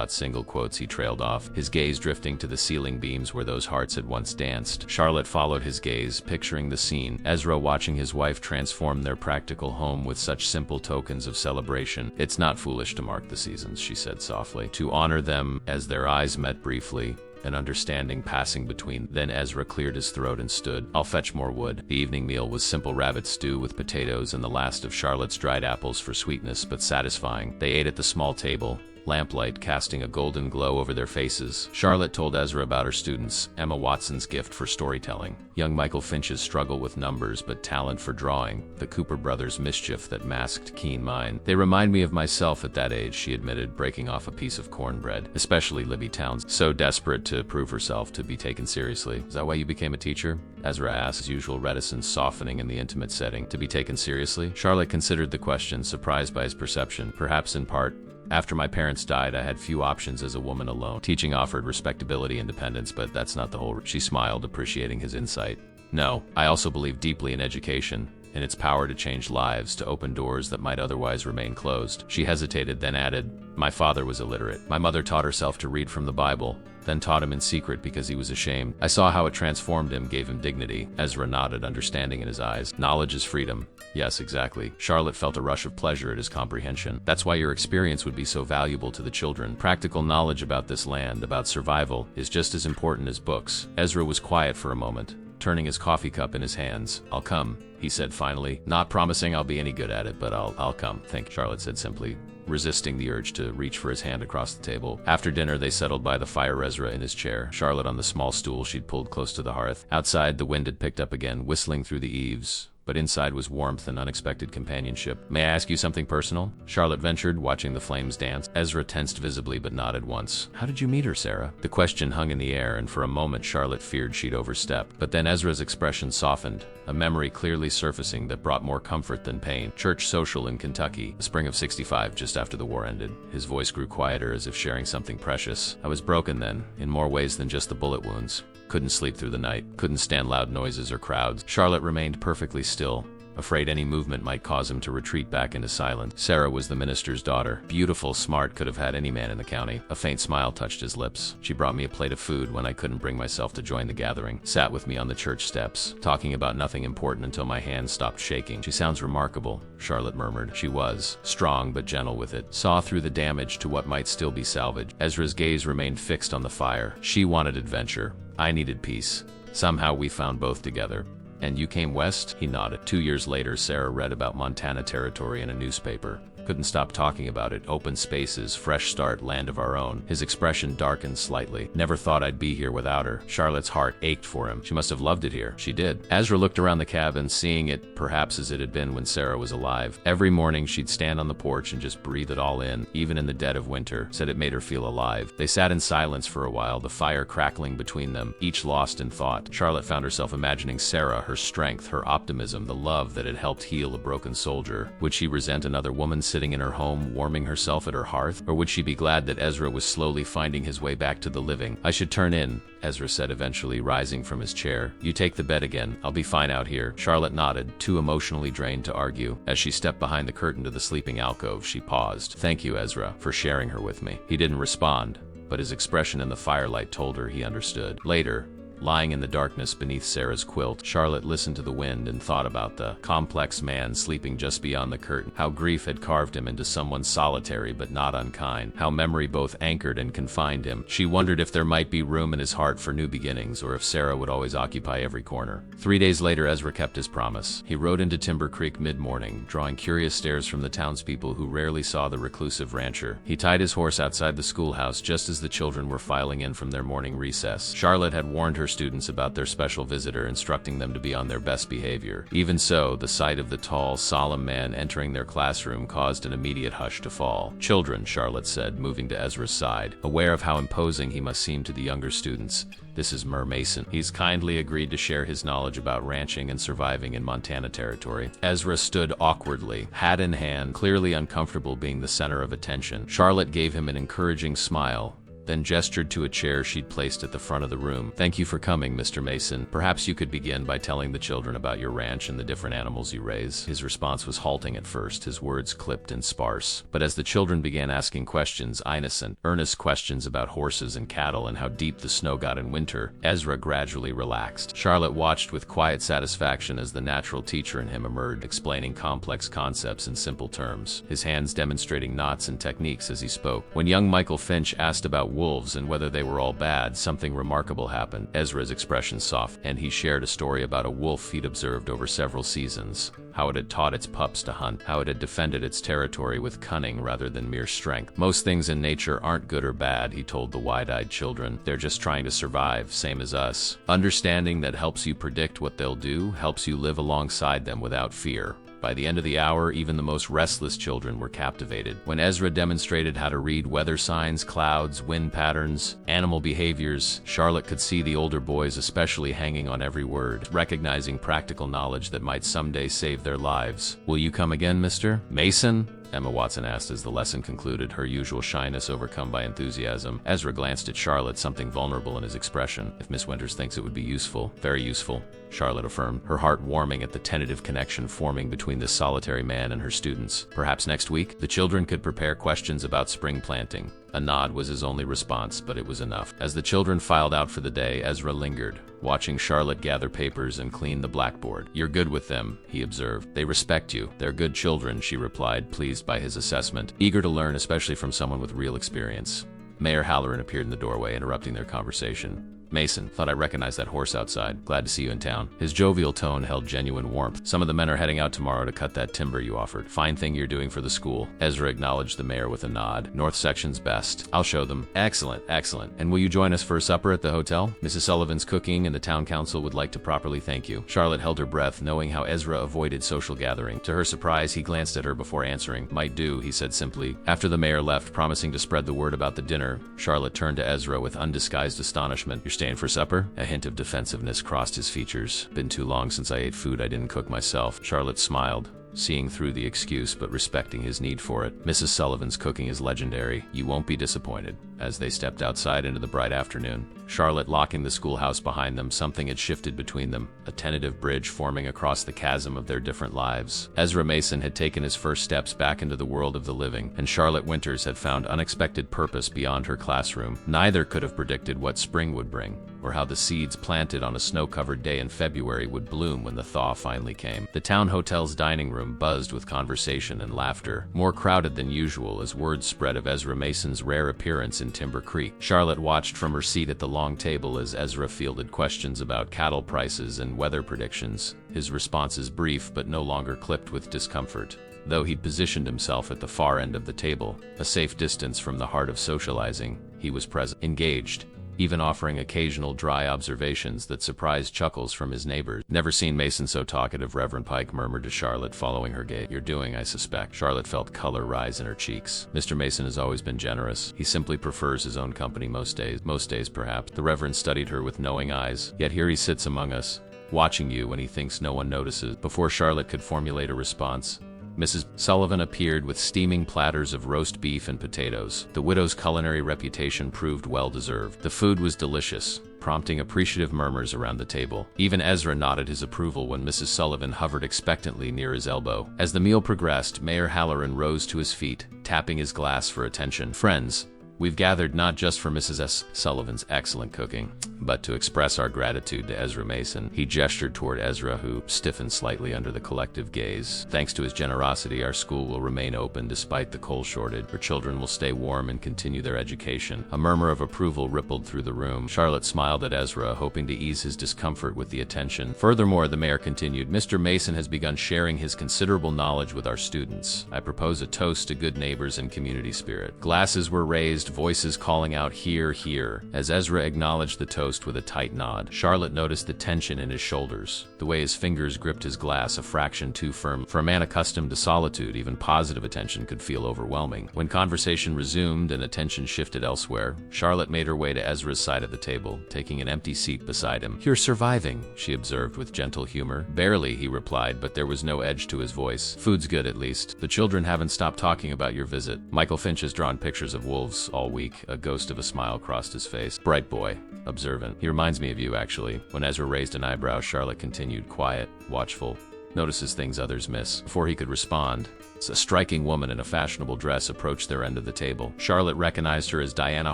single quotes he trailed off, his gaze drifting to the ceiling beams where those hearts had once danced. Charlotte followed his gaze, picturing the scene, Ezra watching his wife transform their practical home with such simple tokens of celebration. It's not foolish to mark the seasons, she said softly, to honor them. As their eyes met briefly, an understanding passing between. Then Ezra cleared his throat and stood. I'll fetch more wood. The evening meal was simple rabbit stew with potatoes and the last of Charlotte's dried apples for sweetness but satisfying. They ate at the small table, lamplight casting a golden glow over their faces. Charlotte told Ezra about her students, Emma Watson's gift for storytelling, young Michael Finch's struggle with numbers but talent for drawing, the Cooper brothers' mischief that masked keen mind. They remind me of myself at that age, she admitted, breaking off a piece of cornbread, especially Libby Towns, so desperate to prove herself to be taken seriously. Is that why you became a teacher? Ezra asked, his usual reticence softening in the intimate setting. To be taken seriously? Charlotte considered the question, surprised by his perception. Perhaps in part, after my parents died, I had few options as a woman alone. Teaching offered respectability, independence, but that's not the whole. She smiled, appreciating his insight. No, I also believe deeply in education, in its power to change lives, to open doors that might otherwise remain closed. She hesitated, then added, my father was illiterate. My mother taught herself to read from the Bible, then taught him in secret because he was ashamed. I saw how it transformed him, gave him dignity. Ezra nodded, understanding in his eyes. Knowledge is freedom. Yes, exactly. Charlotte felt a rush of pleasure at his comprehension. That's why your experience would be so valuable to the children. Practical knowledge about this land, about survival, is just as important as books. Ezra was quiet for a moment, turning his coffee cup in his hands. "I'll come," he said finally. "Not promising I'll be any good at it, but I'll come." "Thank you," Charlotte said simply, resisting the urge to reach for his hand across the table. After dinner, they settled by the fire, Ezra in his chair, Charlotte on the small stool she'd pulled close to the hearth. Outside, the wind had picked up again, whistling through the eaves, but inside was warmth and unexpected companionship. "May I ask you something personal?" Charlotte ventured, watching the flames dance. Ezra tensed visibly but nodded once. "How did you meet her, Sarah?" The question hung in the air, and for a moment Charlotte feared she'd overstep. But then Ezra's expression softened, a memory clearly surfacing that brought more comfort than pain. "Church social in Kentucky, the spring of '65, just after the war ended." His voice grew quieter, as if sharing something precious. "I was broken then, in more ways than just the bullet wounds. Couldn't sleep through the night, couldn't stand loud noises or crowds." Charlotte remained perfectly still, afraid any movement might cause him to retreat back into silence. "Sarah was the minister's daughter. Beautiful, smart, could have had any man in the county." A faint smile touched his lips. "She brought me a plate of food when I couldn't bring myself to join the gathering. Sat with me on the church steps, talking about nothing important until my hands stopped shaking." "She sounds remarkable," Charlotte murmured. She was, strong but gentle with it. Saw through the damage to what might still be salvaged. Ezra's gaze remained fixed on the fire. "She wanted adventure. I needed peace. Somehow we found both together." "And you came west?" He nodded. 2 years later, Sarah read about Montana Territory in a newspaper. Couldn't stop talking about it. Open spaces, fresh start, land of our own. His expression darkened slightly. "Never thought I'd be here without her." Charlotte's heart ached for him. She must have loved it here. She did. Ezra looked around the cabin, seeing it perhaps as it had been when Sarah was alive. Every morning she'd stand on the porch and just breathe it all in, even in the dead of winter. Said it made her feel alive. They sat in silence for a while, the fire crackling between them, each lost in thought. Charlotte found herself imagining Sarah, her strength, her optimism, the love that had helped heal a broken soldier. Would she resent another woman sitting in her home, warming herself at her hearth? Or would she be glad that Ezra was slowly finding his way back to the living? "I should turn in," Ezra said eventually, rising from his chair. "You take the bed again. I'll be fine out here." Charlotte nodded, too emotionally drained to argue. As she stepped behind the curtain to the sleeping alcove, she paused. "Thank you, Ezra, for sharing her with me." He didn't respond, but his expression in the firelight told her he understood. Later, lying in the darkness beneath Sarah's quilt, Charlotte listened to the wind and thought about the complex man sleeping just beyond the curtain, how grief had carved him into someone solitary but not unkind, how memory both anchored and confined him. She wondered if there might be room in his heart for new beginnings, or if Sarah would always occupy every corner. 3 days later, Ezra kept his promise. He rode into Timber Creek mid-morning, drawing curious stares from the townspeople who rarely saw the reclusive rancher. He tied his horse outside the schoolhouse just as the children were filing in from their morning recess. Charlotte had warned her students about their special visitor, instructing them to be on their best behavior. Even so, the sight of the tall, solemn man entering their classroom caused an immediate hush to fall. "Children," Charlotte said, moving to Ezra's side, aware of how imposing he must seem to the younger students. "This is Ezra Mason. He's kindly agreed to share his knowledge about ranching and surviving in Montana Territory." Ezra stood awkwardly, hat in hand, clearly uncomfortable being the center of attention. Charlotte gave him an encouraging smile, then gestured to a chair she'd placed at the front of the room. "Thank you for coming, Mr. Mason. Perhaps you could begin by telling the children about your ranch and the different animals you raise." His response was halting at first, his words clipped and sparse. But as the children began asking questions, innocent, earnest questions about horses and cattle and how deep the snow got in winter, Ezra gradually relaxed. Charlotte watched with quiet satisfaction as the natural teacher in him emerged, explaining complex concepts in simple terms, his hands demonstrating knots and techniques as he spoke. When young Michael Finch asked about wolves and whether they were all bad, something remarkable happened. Ezra's expression softened, and he shared a story about a wolf he'd observed over several seasons, how it had taught its pups to hunt, how it had defended its territory with cunning rather than mere strength. "Most things in nature aren't good or bad," he told the wide-eyed children. "They're just trying to survive, same as us. Understanding that helps you predict what they'll do, helps you live alongside them without fear." By the end of the hour, even the most restless children were captivated. When Ezra demonstrated how to read weather signs, clouds, wind patterns, animal behaviors, Charlotte could see the older boys especially hanging on every word, recognizing practical knowledge that might someday save their lives. "Will you come again, Mr. Mason?" Emma Watson asked as the lesson concluded, her usual shyness overcome by enthusiasm. Ezra glanced at Charlotte, something vulnerable in his expression. "If Miss Winters thinks it would be useful, very useful," Charlotte affirmed, her heart warming at the tentative connection forming between this solitary man and her students. "Perhaps next week, the children could prepare questions about spring planting." A nod was his only response, but it was enough. As the children filed out for the day, Ezra lingered, watching Charlotte gather papers and clean the blackboard. "You're good with them," he observed. "They respect you. They're good children," she replied, pleased by his assessment, eager to learn, especially from someone with real experience. Mayor Halloran appeared in the doorway, interrupting their conversation. Mason, thought I recognized that horse outside. Glad to see you in town. His jovial tone held genuine warmth. Some of the men are heading out tomorrow to cut that timber you offered. Fine thing you're doing for the school. Ezra acknowledged the mayor with a nod. North section's best. I'll show them. Excellent, excellent. And will you join us for supper at the hotel? Mrs. Sullivan's cooking and the town council would like to properly thank you. Charlotte held her breath, knowing how Ezra avoided social gathering. To her surprise, he glanced at her before answering. Might do, he said simply. After the mayor left, promising to spread the word about the dinner, Charlotte turned to Ezra with undisguised astonishment. You're staying for supper? A hint of defensiveness crossed his features. Been too long since I ate food I didn't cook myself. Charlotte smiled, seeing through the excuse but respecting his need for it. Mrs. Sullivan's cooking is legendary. You won't be disappointed. As they stepped outside into the bright afternoon, Charlotte locking the schoolhouse behind them, something had shifted between them, a tentative bridge forming across the chasm of their different lives. Ezra Mason had taken his first steps back into the world of the living, and Charlotte Winters had found unexpected purpose beyond her classroom. Neither could have predicted what spring would bring, or how the seeds planted on a snow-covered day in February would bloom when the thaw finally came. The town hotel's dining room buzzed with conversation and laughter, more crowded than usual as word spread of Ezra Mason's rare appearance in Timber Creek. Charlotte watched from her seat at the long table as Ezra fielded questions about cattle prices and weather predictions, his responses brief but no longer clipped with discomfort. Though he'd positioned himself at the far end of the table, a safe distance from the heart of socializing, he was present, engaged, even offering occasional dry observations that surprised chuckles from his neighbors. Never seen Mason so talkative, Reverend Pike murmured to Charlotte, following her gaze. You're doing, I suspect. Charlotte felt color rise in her cheeks. Mr. Mason has always been generous. He simply prefers his own company most days. Most days, perhaps. The Reverend studied her with knowing eyes. Yet here he sits among us, watching you when he thinks no one notices. Before Charlotte could formulate a response, Mrs. Sullivan appeared with steaming platters of roast beef and potatoes. The widow's culinary reputation proved well-deserved. The food was delicious, prompting appreciative murmurs around the table. Even Ezra nodded his approval when Mrs. Sullivan hovered expectantly near his elbow. As the meal progressed, Mayor Halloran rose to his feet, tapping his glass for attention. Friends, we've gathered not just for Mrs. S. Sullivan's excellent cooking, but to express our gratitude to Ezra Mason. He gestured toward Ezra, who stiffened slightly under the collective gaze. Thanks to his generosity, our school will remain open despite the coal shortage. Our children will stay warm and continue their education. A murmur of approval rippled through the room. Charlotte smiled at Ezra, hoping to ease his discomfort with the attention. Furthermore, the mayor continued, Mr. Mason has begun sharing his considerable knowledge with our students. I propose a toast to good neighbors and community spirit. Glasses were raised, voices calling out, "Hear, hear," as Ezra acknowledged the toast with a tight nod. Charlotte noticed the tension in his shoulders, the way his fingers gripped his glass a fraction too firm. For a man accustomed to solitude, even positive attention could feel overwhelming. When conversation resumed and attention shifted elsewhere, Charlotte made her way to Ezra's side of the table, taking an empty seat beside him. You're surviving, she observed with gentle humor. Barely, he replied, but there was no edge to his voice. Food's good, at least. The children haven't stopped talking about your visit. Michael Finch has drawn pictures of wolves all week. A ghost of a smile crossed his face. Bright boy. Observant. He reminds me of you, actually. When Ezra raised an eyebrow, Charlotte continued, quiet, watchful, notices things others miss. Before he could respond, a striking woman in a fashionable dress approached their end of the table. Charlotte recognized her as Diana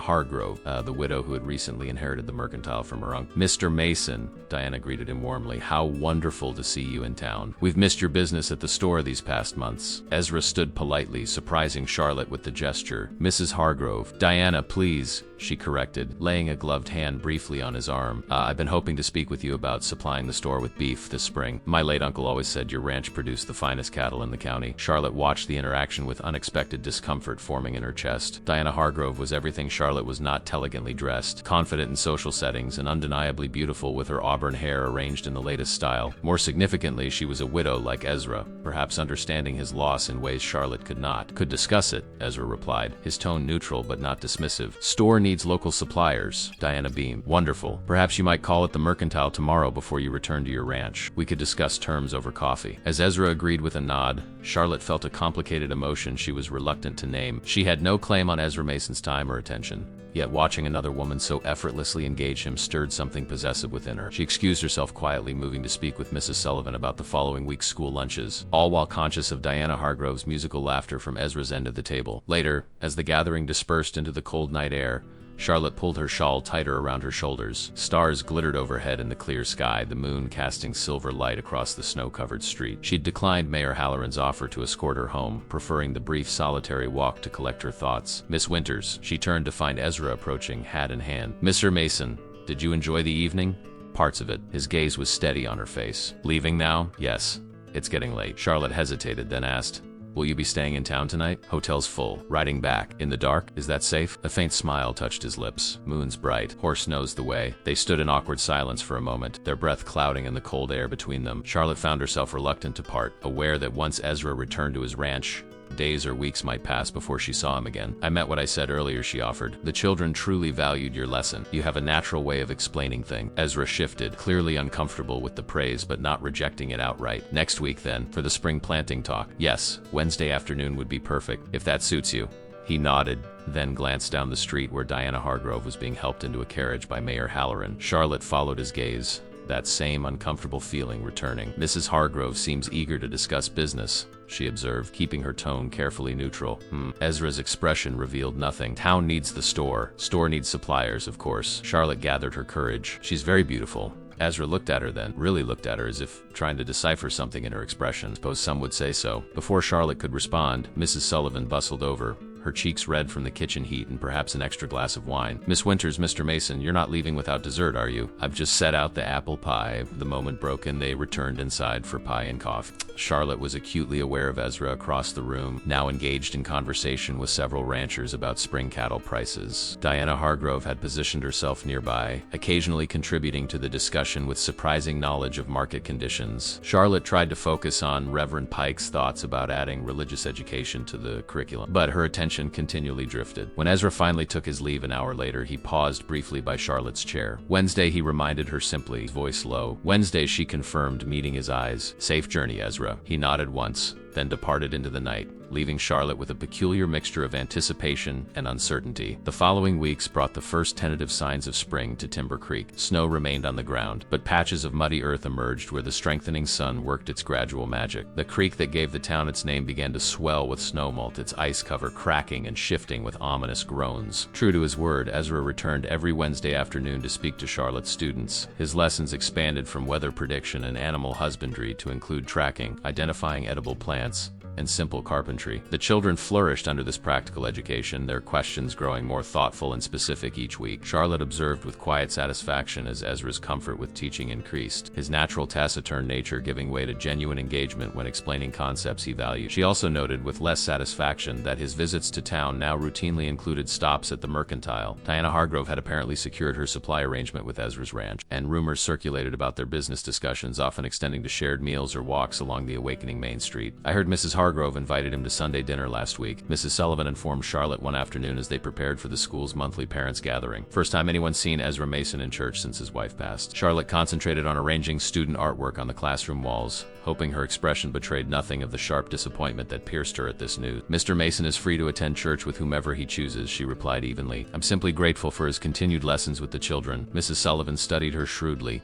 Hargrove, the widow who had recently inherited the mercantile from her uncle. Mr. Mason, Diana greeted him warmly. How wonderful to see you in town. We've missed your business at the store these past months. Ezra stood politely, surprising Charlotte with the gesture. Mrs. Hargrove. Diana, please, she corrected, laying a gloved hand briefly on his arm. I've been hoping to speak with you about supplying the store with beef this spring. My late uncle always said your ranch produced the finest cattle in the county. Charlotte watched the interaction with unexpected discomfort forming in her chest. Diana Hargrove was everything Charlotte was not: elegantly dressed, confident in social settings, and undeniably beautiful with her auburn hair arranged in the latest style. More significantly, she was a widow like Ezra, perhaps understanding his loss in ways Charlotte could not. Could discuss it, Ezra replied, his tone neutral but not dismissive. Store needs local suppliers, Diana beamed. Wonderful. Perhaps you might call at the mercantile tomorrow before you return to your ranch. We could discuss terms over coffee. As Ezra agreed with a nod, Charlotte felt a complicated emotion she was reluctant to name. She had no claim on Ezra Mason's time or attention, yet watching another woman so effortlessly engage him stirred something possessive within her. She excused herself quietly, moving to speak with Mrs. Sullivan about the following week's school lunches, all while conscious of Diana Hargrove's musical laughter from Ezra's end of the table. Later, as the gathering dispersed into the cold night air, Charlotte pulled her shawl tighter around her shoulders. Stars glittered overhead in the clear sky, the moon casting silver light across the snow-covered street. She'd declined Mayor Halloran's offer to escort her home, preferring the brief solitary walk to collect her thoughts. Miss Winters, she turned to find Ezra approaching, hat in hand. Mr. Mason, Did you enjoy the evening? Parts of it. His gaze was steady on her face. Leaving now? Yes. It's getting late. Charlotte hesitated, then asked, will you be staying in town tonight? Hotel's full. Riding back. In the dark? Is that safe? A faint smile touched his lips. Moon's bright. Horse knows the way. They stood in awkward silence for a moment, their breath clouding in the cold air between them. Charlotte found herself reluctant to part, aware that once Ezra returned to his ranch, days or weeks might pass before she saw him again. I meant what I said earlier, she offered. The children truly valued your lesson. You have a natural way of explaining things. Ezra shifted, clearly uncomfortable with the praise but not rejecting it outright. Next week then, for the spring planting talk. Yes, Wednesday afternoon would be perfect, if that suits you. He nodded, then glanced down the street where Diana Hargrove was being helped into a carriage by Mayor Halloran. Charlotte followed his gaze, that same uncomfortable feeling returning. Mrs. Hargrove seems eager to discuss business, she observed, keeping her tone carefully neutral. Ezra's expression revealed nothing. Town needs the store. Store needs suppliers, of course. Charlotte gathered her courage. She's very beautiful. Ezra looked at her then, really looked at her as if trying to decipher something in her expression. Suppose some would say so. Before Charlotte could respond, Mrs. Sullivan bustled over, her cheeks red from the kitchen heat and perhaps an extra glass of wine. Miss Winters, Mr. Mason, you're not leaving without dessert, are you? I've just set out the apple pie. The moment broke and they returned inside for pie and coffee. Charlotte was acutely aware of Ezra across the room, now engaged in conversation with several ranchers about spring cattle prices. Diana Hargrove had positioned herself nearby, occasionally contributing to the discussion with surprising knowledge of market conditions. Charlotte tried to focus on Reverend Pike's thoughts about adding religious education to the curriculum, but her attention continually drifted. When Ezra finally took his leave an hour later, he paused briefly by Charlotte's chair. Wednesday, he reminded her simply, his voice low. Wednesday, she confirmed, meeting his eyes. Safe journey, Ezra. He nodded once, then departed into the night, leaving Charlotte with a peculiar mixture of anticipation and uncertainty. The following weeks brought the first tentative signs of spring to Timber Creek. Snow remained on the ground, but patches of muddy earth emerged where the strengthening sun worked its gradual magic. The creek that gave the town its name began to swell with snowmelt, its ice cover cracking and shifting with ominous groans. True to his word, Ezra returned every Wednesday afternoon to speak to Charlotte's students. His lessons expanded from weather prediction and animal husbandry to include tracking, identifying edible plants, and simple carpentry. The children flourished under this practical education, their questions growing more thoughtful and specific each week. Charlotte observed with quiet satisfaction as Ezra's comfort with teaching increased, his natural taciturn nature giving way to genuine engagement when explaining concepts he valued. She also noted with less satisfaction that his visits to town now routinely included stops at the mercantile. Diana Hargrove had apparently secured her supply arrangement with Ezra's ranch, and rumors circulated about their business discussions, often extending to shared meals or walks along the awakening Main Street. I heard Mrs. Hargrove invited him to Sunday dinner last week, Mrs. Sullivan informed Charlotte one afternoon as they prepared for the school's monthly parents' gathering. First time anyone's seen Ezra Mason in church since his wife passed. Charlotte concentrated on arranging student artwork on the classroom walls, hoping her expression betrayed nothing of the sharp disappointment that pierced her at this news. Mr. Mason is free to attend church with whomever he chooses, she replied evenly. I'm simply grateful for his continued lessons with the children. Mrs. Sullivan studied her shrewdly.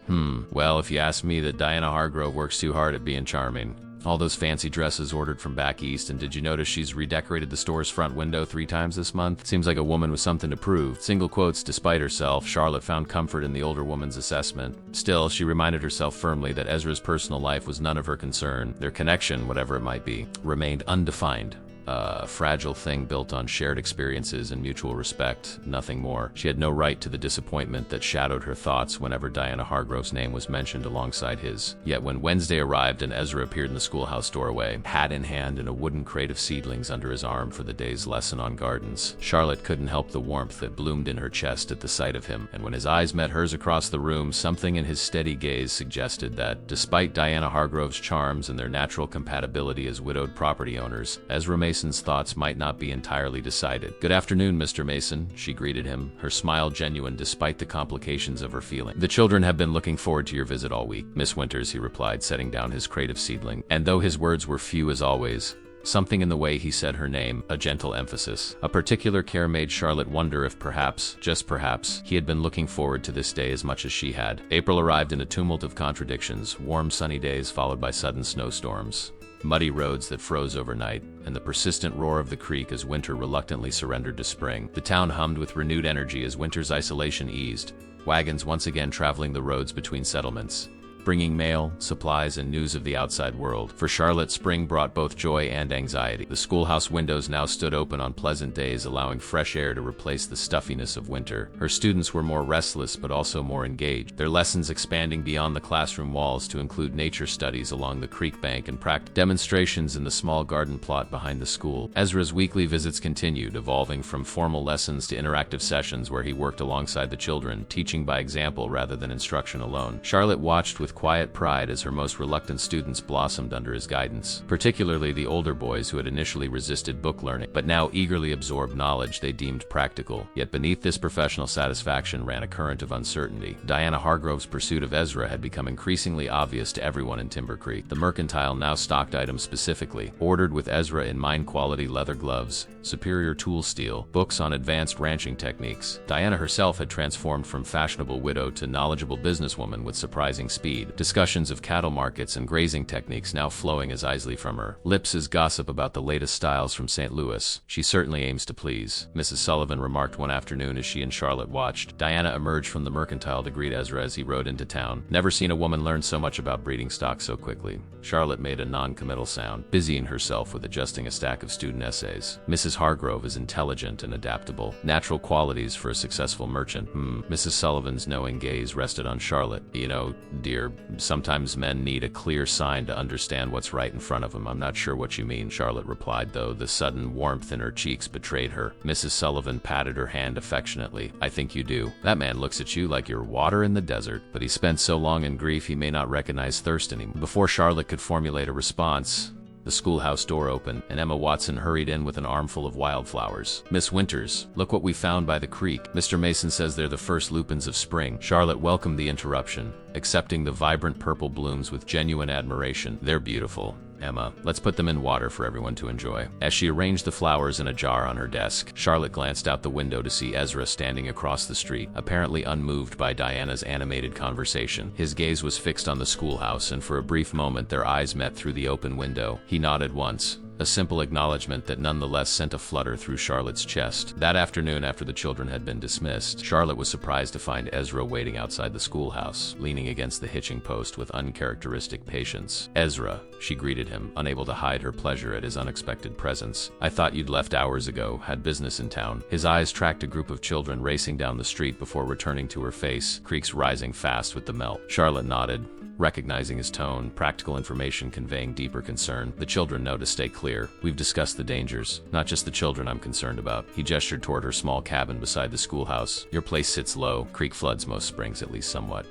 Well, if you ask me, that Diana Hargrove works too hard at being charming. All those fancy dresses ordered from back east, and did you notice she's redecorated the store's front window 3 times this month? Seems like a woman with something to prove. Single quotes, despite herself, Charlotte found comfort in the older woman's assessment. Still, she reminded herself firmly that Ezra's personal life was none of her concern. Their connection, whatever it might be, remained undefined. A fragile thing built on shared experiences and mutual respect, nothing more. She had no right to the disappointment that shadowed her thoughts whenever Diana Hargrove's name was mentioned alongside his. Yet when Wednesday arrived and Ezra appeared in the schoolhouse doorway, hat in hand and a wooden crate of seedlings under his arm for the day's lesson on gardens, Charlotte couldn't help the warmth that bloomed in her chest at the sight of him. And when his eyes met hers across the room, something in his steady gaze suggested that, despite Diana Hargrove's charms and their natural compatibility as widowed property owners, Ezra Mason's thoughts might not be entirely decided. Good afternoon, Mr. Mason, she greeted him, her smile genuine despite the complications of her feeling. The children have been looking forward to your visit all week, Miss Winters, he replied, setting down his crate of seedling. And though his words were few as always, something in the way he said her name, a gentle emphasis, a particular care made Charlotte wonder if perhaps, just perhaps, he had been looking forward to this day as much as she had. April arrived in a tumult of contradictions, warm sunny days followed by sudden snowstorms, muddy roads that froze overnight, and the persistent roar of the creek as winter reluctantly surrendered to spring. The town hummed with renewed energy as winter's isolation eased, wagons once again traveling the roads between settlements, bringing mail, supplies, and news of the outside world. For Charlotte, spring brought both joy and anxiety. The schoolhouse windows now stood open on pleasant days, allowing fresh air to replace the stuffiness of winter. Her students were more restless but also more engaged, their lessons expanding beyond the classroom walls to include nature studies along the creek bank and practice demonstrations in the small garden plot behind the school. Ezra's weekly visits continued, evolving from formal lessons to interactive sessions where he worked alongside the children, teaching by example rather than instruction alone. Charlotte watched with quiet pride as her most reluctant students blossomed under his guidance, particularly the older boys who had initially resisted book learning, but now eagerly absorbed knowledge they deemed practical. Yet beneath this professional satisfaction ran a current of uncertainty. Diana Hargrove's pursuit of Ezra had become increasingly obvious to everyone in Timber Creek. The mercantile now stocked items specifically, ordered with Ezra in mine-quality leather gloves, superior tool steel, books on advanced ranching techniques. Diana herself had transformed from fashionable widow to knowledgeable businesswoman with surprising speed. Discussions of cattle markets and grazing techniques now flowing as easily from her lips as gossip about the latest styles from St. Louis. She certainly aims to please, Mrs. Sullivan remarked one afternoon as she and Charlotte watched. Diana emerged from the mercantile to greet Ezra as he rode into town. Never seen a woman learn so much about breeding stock so quickly. Charlotte made a non-committal sound, busying herself with adjusting a stack of student essays. Mrs. Hargrove is intelligent and adaptable. Natural qualities for a successful merchant. Mrs. Sullivan's knowing gaze rested on Charlotte. You know, dear, sometimes men need a clear sign to understand what's right in front of them. I'm not sure what you mean, Charlotte replied, though the sudden warmth in her cheeks betrayed her. Mrs. Sullivan patted her hand affectionately. I think you do. That man looks at you like you're water in the desert, but he spent so long in grief he may not recognize thirst anymore. Before Charlotte could formulate a response, the schoolhouse door opened, and Emma Watson hurried in with an armful of wildflowers. Miss Winters, look what we found by the creek. Mr. Mason says they're the first lupins of spring. Charlotte welcomed the interruption, accepting the vibrant purple blooms with genuine admiration. They're beautiful, Emma. Let's put them in water for everyone to enjoy. As she arranged the flowers in a jar on her desk, Charlotte glanced out the window to see Ezra standing across the street, apparently unmoved by Diana's animated conversation. His gaze was fixed on the schoolhouse, and for a brief moment their eyes met through the open window. He nodded once, a simple acknowledgement that nonetheless sent a flutter through Charlotte's chest. That afternoon, after the children had been dismissed, Charlotte was surprised to find Ezra waiting outside the schoolhouse, leaning against the hitching post with uncharacteristic patience. Ezra, she greeted him, unable to hide her pleasure at his unexpected presence. I thought you'd left hours ago, had business in town. His eyes tracked a group of children racing down the street before returning to her face, creeks rising fast with the melt. Charlotte nodded, recognizing his tone, practical information conveying deeper concern. The children know to stay clear. We've discussed the dangers. Not just the children I'm concerned about. He gestured toward her small cabin beside the schoolhouse. Your place sits low. Creek floods most springs, at least somewhat.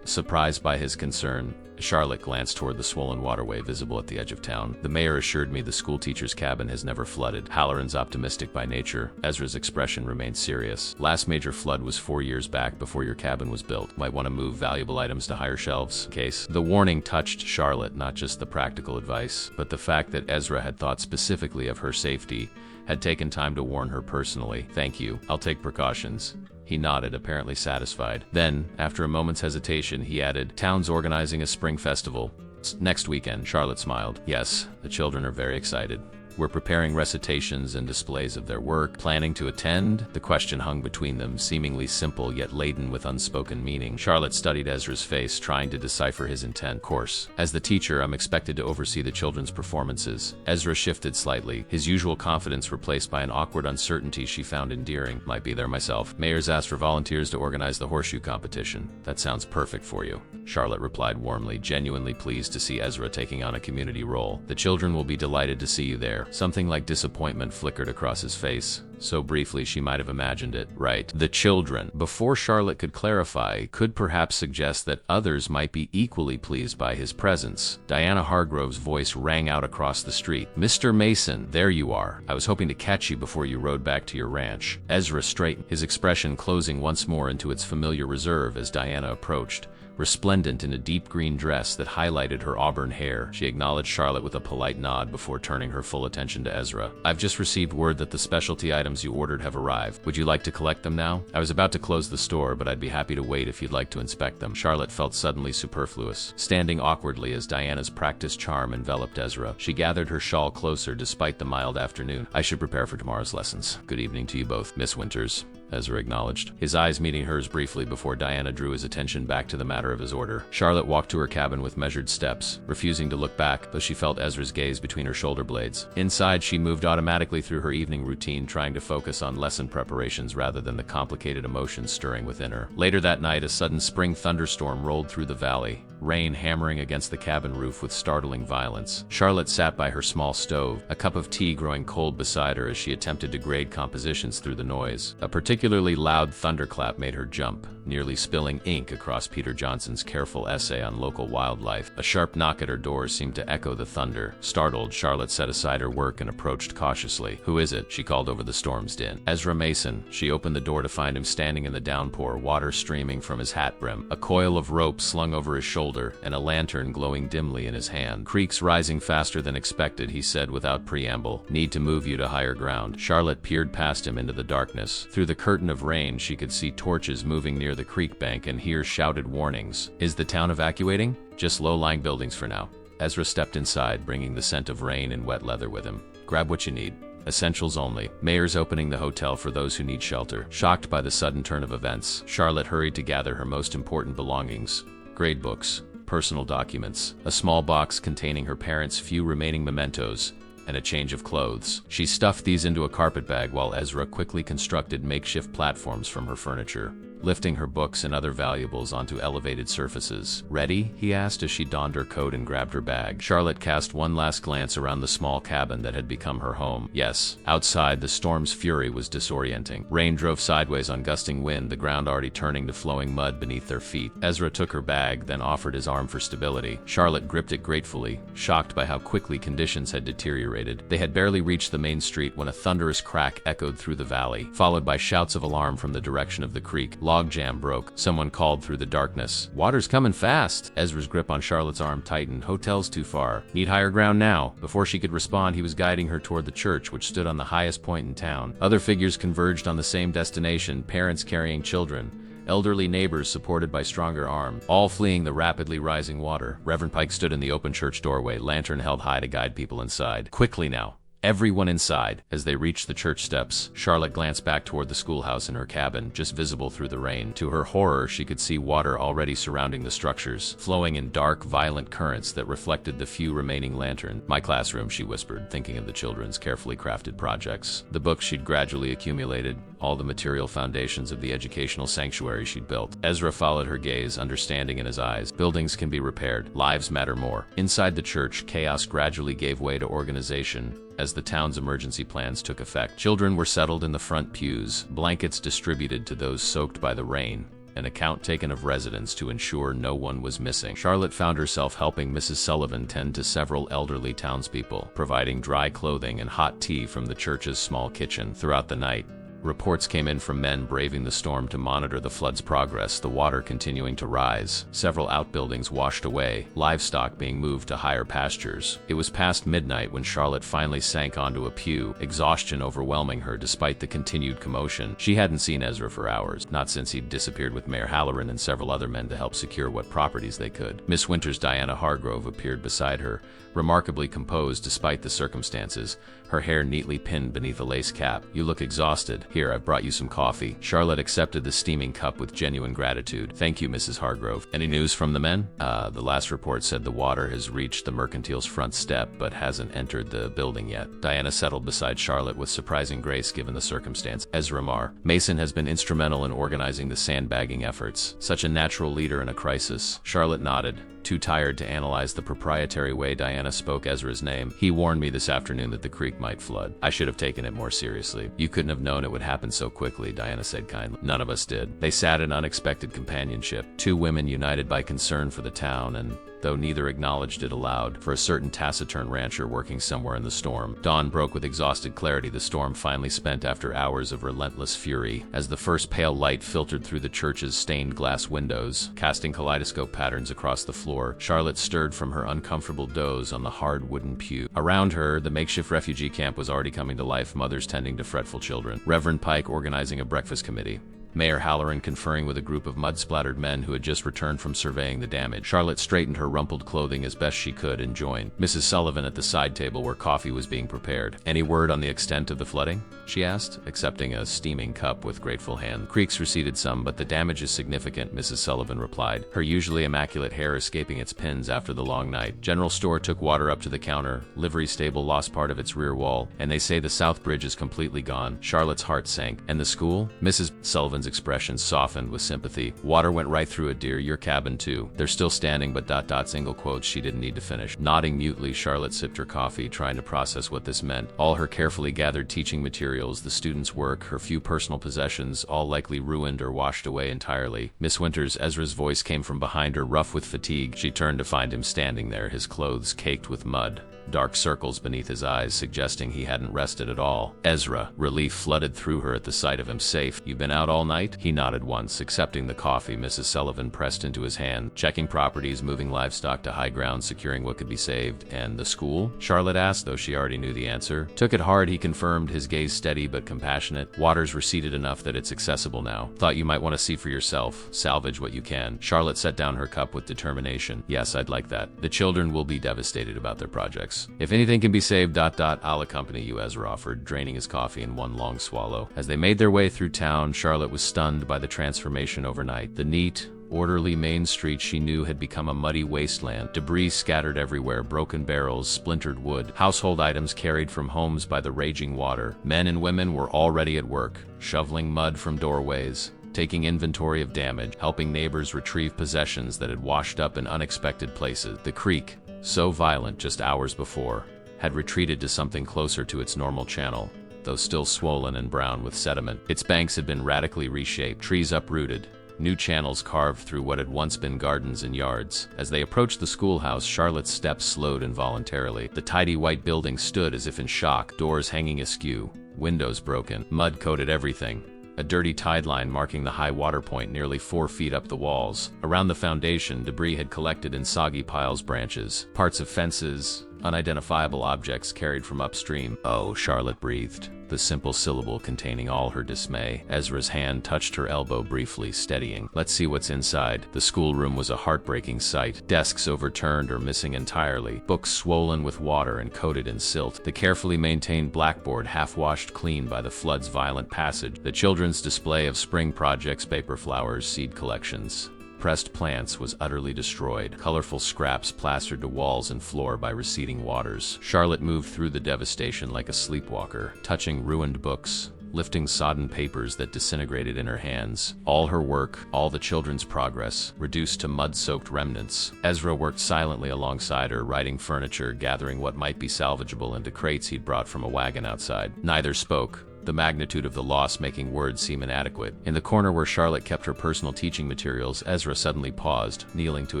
Surprised by his concern, Charlotte glanced toward the swollen waterway visible at the edge of town. The mayor assured me the schoolteacher's cabin has never flooded. Halloran's optimistic by nature. Ezra's expression remained serious. Last major flood was 4 years back before your cabin was built. Might want to move valuable items to higher shelves. Case. The warning touched Charlotte, not just the practical advice, but the fact that Ezra had thought specifically of her safety, had taken time to warn her personally. Thank you. I'll take precautions. He nodded, apparently satisfied. Then, after a moment's hesitation, he added, Town's organizing a spring festival. Next weekend, Charlotte smiled. Yes, the children are very excited. We're preparing recitations and displays of their work. Planning to attend? The question hung between them, seemingly simple yet laden with unspoken meaning. Charlotte studied Ezra's face, trying to decipher his intent. Of course. As the teacher, I'm expected to oversee the children's performances. Ezra shifted slightly, his usual confidence replaced by an awkward uncertainty she found endearing. Might be there myself. Mayor's asked for volunteers to organize the horseshoe competition. That sounds perfect for you, Charlotte replied warmly, genuinely pleased to see Ezra taking on a community role. The children will be delighted to see you there. Something like disappointment flickered across his face. So briefly she might have imagined it. Right. The children. Before Charlotte could clarify, could perhaps suggest that others might be equally pleased by his presence. Diana Hargrove's voice rang out across the street. Mr. Mason, there you are. I was hoping to catch you before you rode back to your ranch. Ezra straightened, his expression closing once more into its familiar reserve as Diana approached. Resplendent in a deep green dress that highlighted her auburn hair, she acknowledged Charlotte with a polite nod before turning her full attention to Ezra. I've just received word that the specialty items you ordered have arrived. Would you like to collect them now? I was about to close the store, but I'd be happy to wait if you'd like to inspect them. Charlotte felt suddenly superfluous. Standing awkwardly as Diana's practiced charm enveloped Ezra, she gathered her shawl closer despite the mild afternoon. I should prepare for tomorrow's lessons. Good evening to you both, Miss Winters. Ezra acknowledged, his eyes meeting hers briefly before Diana drew his attention back to the matter of his order. Charlotte walked to her cabin with measured steps, refusing to look back, though she felt Ezra's gaze between her shoulder blades. Inside, she moved automatically through her evening routine, trying to focus on lesson preparations rather than the complicated emotions stirring within her. Later that night, a sudden spring thunderstorm rolled through the valley, rain hammering against the cabin roof with startling violence. Charlotte sat by her small stove, a cup of tea growing cold beside her as she attempted to grade compositions through the noise. A particularly loud thunderclap made her jump, nearly spilling ink across Peter Johnson's careful essay on local wildlife. A sharp knock at her door seemed to echo the thunder. Startled, Charlotte set aside her work and approached cautiously. "Who is it?" she called over the storm's din. "Ezra Mason." She opened the door to find him standing in the downpour, water streaming from his hat brim, a coil of rope slung over his shoulder, and a lantern glowing dimly in his hand. "Creek's rising faster than expected," he said without preamble. "Need to move you to higher ground." Charlotte peered past him into the darkness. Through the curtain of rain, she could see torches moving near the creek bank and hear shouted warnings. "Is the town evacuating?" "Just low-lying buildings for now." Ezra stepped inside, bringing the scent of rain and wet leather with him. "Grab what you need. Essentials only. Mayor's opening the hotel for those who need shelter." Shocked by the sudden turn of events, Charlotte hurried to gather her most important belongings: grade books, personal documents, a small box containing her parents' few remaining mementos, and a change of clothes. She stuffed these into a carpet bag while Ezra quickly constructed makeshift platforms from her furniture, lifting her books and other valuables onto elevated surfaces. "Ready?" he asked as she donned her coat and grabbed her bag. Charlotte cast one last glance around the small cabin that had become her home. Yes. Outside, the storm's fury was disorienting. Rain drove sideways on gusting wind, the ground already turning to flowing mud beneath their feet. Ezra took her bag, then offered his arm for stability. Charlotte gripped it gratefully, shocked by how quickly conditions had deteriorated. They had barely reached the main street when a thunderous crack echoed through the valley, followed by shouts of alarm from the direction of the creek. Logjam broke. Someone called through the darkness. "Water's coming fast." Ezra's grip on Charlotte's arm tightened. "Hotel's too far. Need higher ground now." Before she could respond, he was guiding her toward the church, which stood on the highest point in town. Other figures converged on the same destination, parents carrying children, elderly neighbors supported by stronger arms, all fleeing the rapidly rising water. Reverend Pike stood in the open church doorway, lantern held high to guide people inside. "Quickly now. Everyone inside." As they reached the church steps, Charlotte glanced back toward the schoolhouse in her cabin, just visible through the rain. To her horror, she could see water already surrounding the structures, flowing in dark, violent currents that reflected the few remaining lanterns. "My classroom," she whispered, thinking of the children's carefully crafted projects, the books she'd gradually accumulated, all the material foundations of the educational sanctuary she'd built. Ezra followed her gaze, understanding in his eyes. Buildings can be repaired. Lives matter more. Inside the church, chaos gradually gave way to organization as the town's emergency plans took effect. Children were settled in the front pews, blankets distributed to those soaked by the rain, an account taken of residents to ensure no one was missing. Charlotte found herself helping Mrs. Sullivan tend to several elderly townspeople, providing dry clothing and hot tea from the church's small kitchen. Throughout the night, reports came in from men braving the storm to monitor the flood's progress, the water continuing to rise, several outbuildings washed away, livestock being moved to higher pastures. It was past midnight when Charlotte finally sank onto a pew, exhaustion overwhelming her despite the continued commotion. She hadn't seen Ezra for hours, not since he'd disappeared with Mayor Halloran and several other men to help secure what properties they could. Miss Winter's Diana Hargrove appeared beside her, remarkably composed despite the circumstances, her hair neatly pinned beneath a lace cap. "You look exhausted. Here, I've brought you some coffee." Charlotte accepted the steaming cup with genuine gratitude. "Thank you, Mrs. Hargrove. Any news from the men?" The last report said the water has reached the mercantile's front step, but hasn't entered the building yet." Diana settled beside Charlotte with surprising grace given the circumstance. "Ezra Mason has been instrumental in organizing the sandbagging efforts. Such a natural leader in a crisis." Charlotte nodded, too tired to analyze the proprietary way Diana spoke Ezra's name. "He warned me this afternoon that the creek might flood. I should have taken it more seriously." "You couldn't have known it would happen so quickly," Diana said kindly. "None of us did." They sat in unexpected companionship, two women united by concern for the town, and though neither acknowledged it aloud, for a certain taciturn rancher working somewhere in the storm. Dawn broke with exhausted clarity, the storm finally spent after hours of relentless fury. As the first pale light filtered through the church's stained glass windows, casting kaleidoscope patterns across the floor, Charlotte stirred from her uncomfortable doze on the hard wooden pew. Around her, the makeshift refugee camp was already coming to life, mothers tending to fretful children, Reverend Pike organizing a breakfast committee, Mayor Halloran conferring with a group of mud-splattered men who had just returned from surveying the damage. Charlotte straightened her rumpled clothing as best she could and joined Mrs. Sullivan at the side table where coffee was being prepared. "Any word on the extent of the flooding?" she asked, accepting a steaming cup with grateful hand. "Creeks receded some, but the damage is significant," Mrs. Sullivan replied, her usually immaculate hair escaping its pins after the long night. "General store took water up to the counter, livery stable lost part of its rear wall, and they say the south bridge is completely gone." Charlotte's heart sank. "And the school?" Mrs. Sullivan's expression softened with sympathy. "Water went right through it, dear. Your cabin, too. They're still standing, but ... single quotes she didn't need to finish." Nodding mutely, Charlotte sipped her coffee, trying to process what this meant. All her carefully gathered teaching materials, the students' work, her few personal possessions, all likely ruined or washed away entirely. "Miss Winters," Ezra's voice came from behind her, rough with fatigue. She turned to find him standing there, his clothes caked with mud, dark circles beneath his eyes suggesting he hadn't rested at all. "Ezra." Relief flooded through her at the sight of him. "Safe? You've been out all night?" He nodded once, accepting the coffee Mrs. Sullivan pressed into his hand. "Checking properties, moving livestock to high ground, securing what could be saved." "And the school?" Charlotte asked, though she already knew the answer. "Took it hard," he confirmed, his gaze steady but compassionate. "Water's receded enough that it's accessible now. Thought you might want to see for yourself. Salvage what you can." Charlotte set down her cup with determination. "Yes, I'd like that. The children will be devastated about their projects. If anything can be saved, I'll accompany you," Ezra offered, draining his coffee in one long swallow. As they made their way through town, Charlotte was stunned by the transformation overnight. The neat, orderly main street she knew had become a muddy wasteland, debris scattered everywhere, broken barrels, splintered wood, household items carried from homes by the raging water. Men and women were already at work, shoveling mud from doorways, taking inventory of damage, helping neighbors retrieve possessions that had washed up in unexpected places. The creek, so violent just hours before, had retreated to something closer to its normal channel, though still swollen and brown with sediment. Its banks had been radically reshaped, trees uprooted, new channels carved through what had once been gardens and yards. As they approached the schoolhouse, Charlotte's steps slowed involuntarily. The tidy white building stood as if in shock, doors hanging askew, windows broken, mud coated everything. A dirty tide line marking the high water point nearly 4 feet up the walls. Around the foundation, debris had collected in soggy piles, branches, parts of fences, unidentifiable objects carried from upstream. "Oh," Charlotte breathed, the simple syllable containing all her dismay. Ezra's hand touched her elbow briefly, steadying. "Let's see what's inside." The schoolroom was a heartbreaking sight. Desks overturned or missing entirely, books swollen with water and coated in silt, the carefully maintained blackboard half-washed clean by the flood's violent passage, the children's display of spring projects, paper flowers, seed collections, pressed plants was utterly destroyed, colorful scraps plastered to walls and floor by receding waters. Charlotte moved through the devastation like a sleepwalker, touching ruined books, lifting sodden papers that disintegrated in her hands. All her work, all the children's progress, reduced to mud-soaked remnants. Ezra worked silently alongside her, righting furniture, gathering what might be salvageable into crates he'd brought from a wagon outside. Neither spoke, the magnitude of the loss making words seem inadequate. In the corner where Charlotte kept her personal teaching materials, Ezra suddenly paused, kneeling to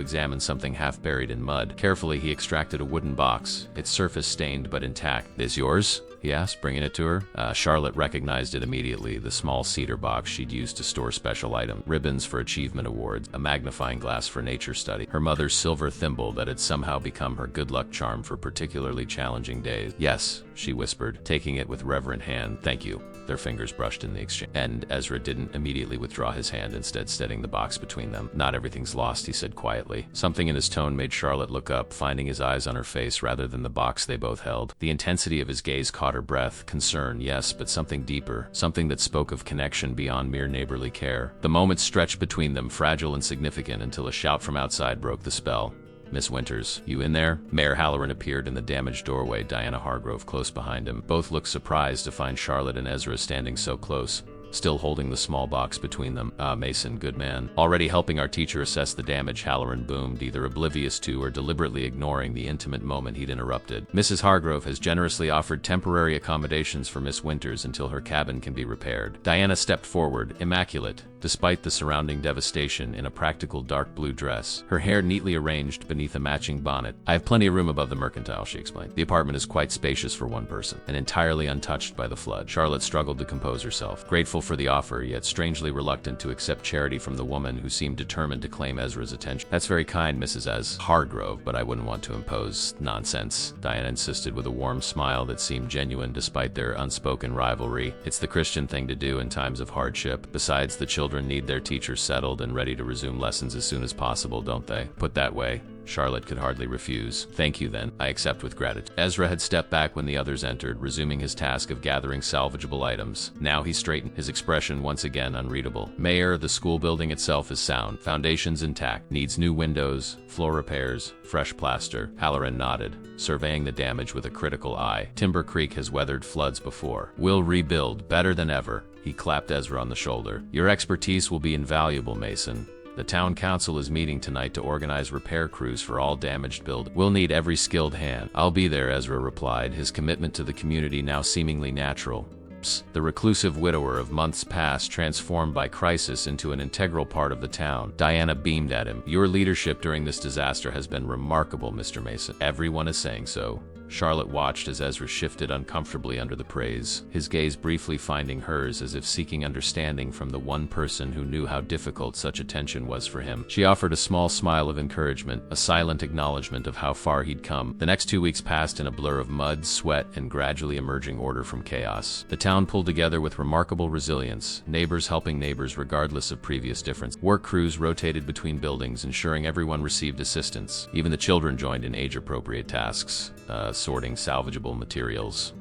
examine something half buried in mud. Carefully, he extracted a wooden box, its surface stained but intact. "Is yours?" he asked, bringing it to her. Charlotte recognized it immediately, the small cedar box she'd used to store special items, ribbons for achievement awards, a magnifying glass for nature study, her mother's silver thimble that had somehow become her good luck charm for particularly challenging days. "Yes," she whispered, taking it with reverent hand. "Thank you." Their fingers brushed in the exchange, and Ezra didn't immediately withdraw his hand, instead steadying the box between them. "Not everything's lost," he said quietly. Something in his tone made Charlotte look up, finding his eyes on her face rather than the box they both held. The intensity of his gaze caught her breath. Concern, yes, but something deeper, something that spoke of connection beyond mere neighborly care. The moment stretched between them, fragile and significant, until a shout from outside broke the spell. "Miss Winters, you in there?" Mayor Halloran appeared in the damaged doorway, Diana Hargrove close behind him. Both looked surprised to find Charlotte and Ezra standing so close, still holding the small box between them. Mason, good man. Already helping our teacher assess the damage," Halloran boomed, either oblivious to or deliberately ignoring the intimate moment he'd interrupted. "Mrs. Hargrove has generously offered temporary accommodations for Miss Winters until her cabin can be repaired." Diana stepped forward, immaculate, despite the surrounding devastation, in a practical dark blue dress, her hair neatly arranged beneath a matching bonnet. "I have plenty of room above the mercantile," she explained. "The apartment is quite spacious for one person, and entirely untouched by the flood." Charlotte struggled to compose herself, grateful grateful for the offer, yet strangely reluctant to accept charity from the woman who seemed determined to claim Ezra's attention. "That's very kind, Mrs. Hargrove, but I wouldn't want to impose nonsense," Diana insisted with a warm smile that seemed genuine despite their unspoken rivalry. "It's the Christian thing to do in times of hardship. Besides, the children need their teachers settled and ready to resume lessons as soon as possible, don't they?" Put that way, Charlotte could hardly refuse. "Thank you, then. I accept with gratitude." Ezra had stepped back when the others entered, resuming his task of gathering salvageable items. Now he straightened, his expression once again unreadable. "Mayor, the school building itself is sound. Foundations intact. Needs new windows, floor repairs, fresh plaster." Halloran nodded, surveying the damage with a critical eye. "Timber Creek has weathered floods before. We'll rebuild better than ever." He clapped Ezra on the shoulder. "Your expertise will be invaluable, Mason. The town council is meeting tonight to organize repair crews for all damaged buildings. We'll need every skilled hand." "I'll be there," Ezra replied, his commitment to the community now seemingly natural. The reclusive widower of months past transformed by crisis into an integral part of the town. Diana beamed at him. "Your leadership during this disaster has been remarkable, Mr. Mason." "Everyone is saying so." Charlotte watched as Ezra shifted uncomfortably under the praise, his gaze briefly finding hers as if seeking understanding from the one person who knew how difficult such attention was for him. She offered a small smile of encouragement, a silent acknowledgement of how far he'd come. The next 2 weeks passed in a blur of mud, sweat, and gradually emerging order from chaos. The town pulled together with remarkable resilience, neighbors helping neighbors regardless of previous difference. Work crews rotated between buildings, ensuring everyone received assistance. Even the children joined in age-appropriate tasks, sorting salvageable materials,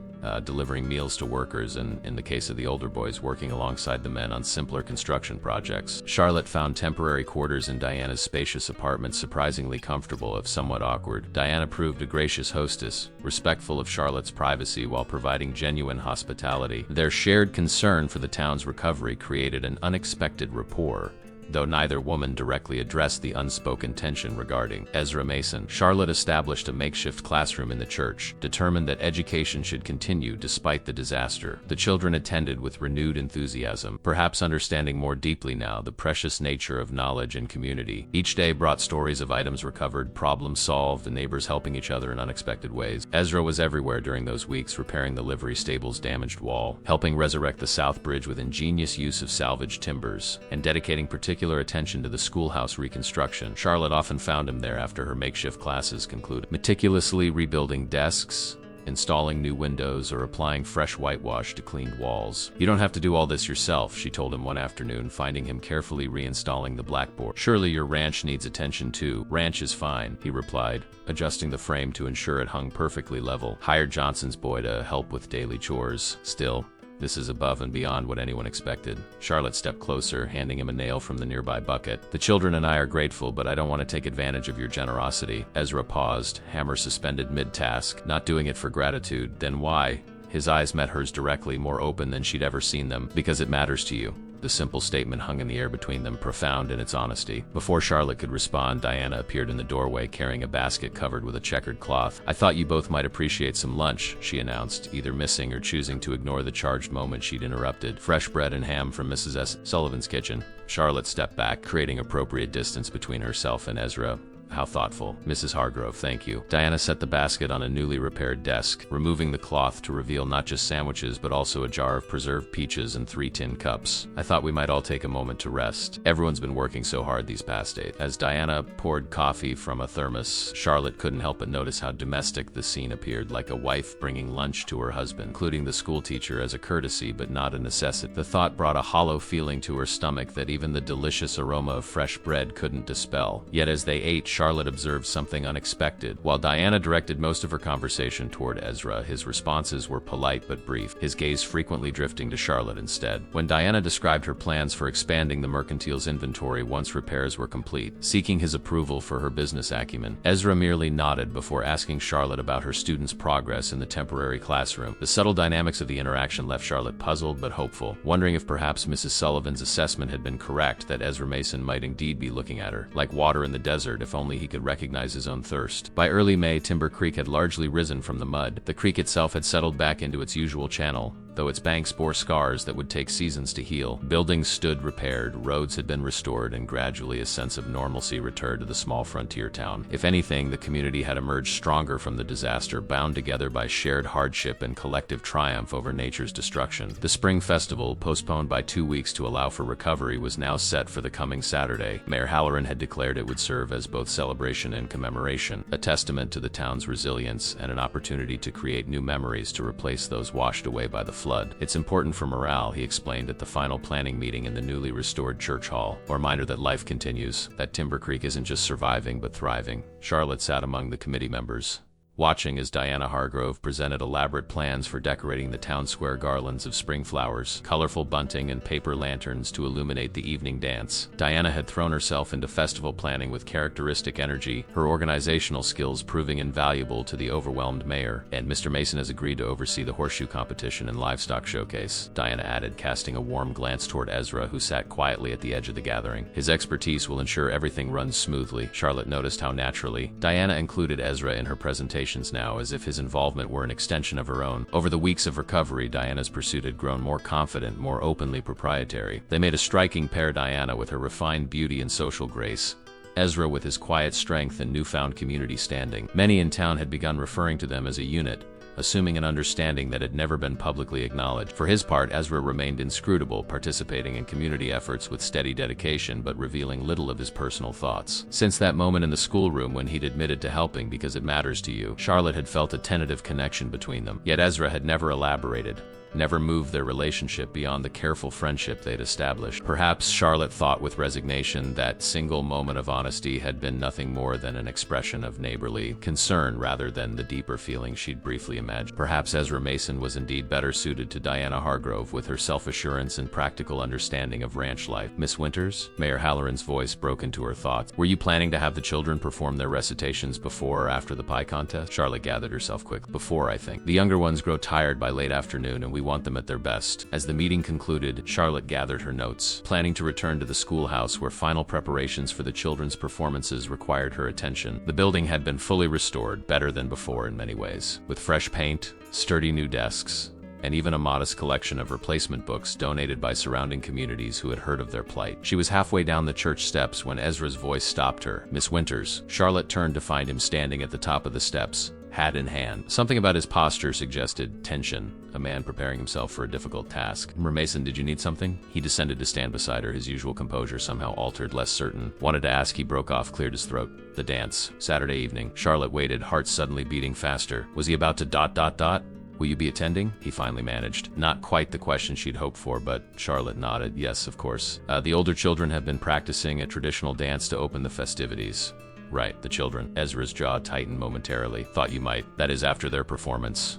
delivering meals to workers, and, in the case of the older boys, working alongside the men on simpler construction projects. Charlotte found temporary quarters in Diana's spacious apartment surprisingly comfortable, if somewhat awkward. Diana proved a gracious hostess, respectful of Charlotte's privacy while providing genuine hospitality. Their shared concern for the town's recovery created an unexpected rapport, though neither woman directly addressed the unspoken tension regarding Ezra Mason. Charlotte established a makeshift classroom in the church, determined that education should continue despite the disaster. The children attended with renewed enthusiasm, perhaps understanding more deeply now the precious nature of knowledge and community. Each day brought stories of items recovered, problems solved, and neighbors helping each other in unexpected ways. Ezra was everywhere during those weeks, repairing the livery stable's damaged wall, helping resurrect the South Bridge with ingenious use of salvaged timbers, and dedicating particular attention to the schoolhouse reconstruction. Charlotte often found him there after her makeshift classes concluded, meticulously rebuilding desks, installing new windows, or applying fresh whitewash to cleaned walls. "You don't have to do all this yourself," she told him one afternoon, finding him carefully reinstalling the blackboard. "Surely your ranch needs attention too." "Ranch is fine," he replied, adjusting the frame to ensure it hung perfectly level. "Hired Johnson's boy to help with daily chores. Still, this is above and beyond what anyone expected." Charlotte stepped closer, handing him a nail from the nearby bucket. "The children and I are grateful, but I don't want to take advantage of your generosity." Ezra paused, hammer suspended mid-task. "Not doing it for gratitude, then why?" His eyes met hers directly, more open than she'd ever seen them. "Because it matters to you." The simple statement hung in the air between them, profound in its honesty. Before Charlotte could respond, Diana appeared in the doorway carrying a basket covered with a checkered cloth. "I thought you both might appreciate some lunch," she announced, either missing or choosing to ignore the charged moment she'd interrupted. "Fresh bread and ham from Mrs. S. Sullivan's kitchen." Charlotte stepped back, creating appropriate distance between herself and Ezra. "How thoughtful. Mrs. Hargrove, thank you." Diana set the basket on a newly repaired desk, removing the cloth to reveal not just sandwiches but also a jar of preserved peaches and 3 tin cups. "I thought we might all take a moment to rest. Everyone's been working so hard these past days." As Diana poured coffee from a thermos, Charlotte couldn't help but notice how domestic the scene appeared, like a wife bringing lunch to her husband, including the schoolteacher as a courtesy but not a necessity. The thought brought a hollow feeling to her stomach that even the delicious aroma of fresh bread couldn't dispel. Yet as they ate, Charlotte observed something unexpected. While Diana directed most of her conversation toward Ezra, his responses were polite but brief, his gaze frequently drifting to Charlotte instead. When Diana described her plans for expanding the mercantile's inventory once repairs were complete, seeking his approval for her business acumen, Ezra merely nodded before asking Charlotte about her students' progress in the temporary classroom. The subtle dynamics of the interaction left Charlotte puzzled but hopeful, wondering if perhaps Mrs. Sullivan's assessment had been correct, that Ezra Mason might indeed be looking at her, like water in the desert, if only he could recognize his own thirst. By early May, Timber Creek had largely risen from the mud. The creek itself had settled back into its usual channel, though its banks bore scars that would take seasons to heal. Buildings stood repaired, roads had been restored, and gradually a sense of normalcy returned to the small frontier town. If anything, the community had emerged stronger from the disaster, bound together by shared hardship and collective triumph over nature's destruction. The spring festival, postponed by 2 weeks to allow for recovery, was now set for the coming Saturday. Mayor Halloran had declared it would serve as both celebration and commemoration, a testament to the town's resilience and an opportunity to create new memories to replace those washed away by the flood. It's important for morale, he explained at the final planning meeting in the newly restored church hall. A reminder that life continues, that Timber Creek isn't just surviving but thriving. Charlotte sat among the committee members, watching as Diana Hargrove presented elaborate plans for decorating the town square garlands of spring flowers, colorful bunting, and paper lanterns to illuminate the evening dance. Diana had thrown herself into festival planning with characteristic energy, her organizational skills proving invaluable to the overwhelmed mayor. And Mr. Mason has agreed to oversee the horseshoe competition and livestock showcase, Diana added, casting a warm glance toward Ezra, who sat quietly at the edge of the gathering. His expertise will ensure everything runs smoothly. Charlotte noticed how naturally Diana included Ezra in her presentation now, as if his involvement were an extension of her own. Over the weeks of recovery, Diana's pursuit had grown more confident, more openly proprietary. They made a striking pair, Diana with her refined beauty and social grace, Ezra with his quiet strength and newfound community standing. Many in town had begun referring to them as a unit, assuming an understanding that had never been publicly acknowledged. For his part, Ezra remained inscrutable, participating in community efforts with steady dedication but revealing little of his personal thoughts. Since that moment in the schoolroom when he'd admitted to helping because it matters to you, Charlotte had felt a tentative connection between them. Yet Ezra had never elaborated, never moved their relationship beyond the careful friendship they'd established. Perhaps, Charlotte thought with resignation, that single moment of honesty had been nothing more than an expression of neighborly concern rather than the deeper feeling she'd briefly imagined. Perhaps Ezra Mason was indeed better suited to Diana Hargrove with her self-assurance and practical understanding of ranch life. Miss Winters? Mayor Halloran's voice broke into her thoughts. Were you planning to have the children perform their recitations before or after the pie contest? Charlotte gathered herself quick. Before, I think. The younger ones grow tired by late afternoon and we want them at their best. As the meeting concluded, Charlotte gathered her notes, planning to return to the schoolhouse where final preparations for the children's performances required her attention. The building had been fully restored, better than before in many ways, with fresh paint, sturdy new desks, and even a modest collection of replacement books donated by surrounding communities who had heard of their plight. She was halfway down the church steps when Ezra's voice stopped her. Miss Winters. Charlotte turned to find him standing at the top of the steps, hat in hand. Something about his posture suggested tension, a man preparing himself for a difficult task. Mason, did you need something? He descended to stand beside her, his usual composure somehow altered, less certain. Wanted to ask, he broke off, cleared his throat. The dance. Saturday evening. Charlotte waited, heart suddenly beating faster. Was he about to ... Will you be attending? He finally managed. Not quite the question she'd hoped for, but Charlotte nodded. Yes, of course. The older children have been practicing a traditional dance to open the festivities. Right, the children. Ezra's jaw tightened momentarily. Thought you might. That is after their performance. ...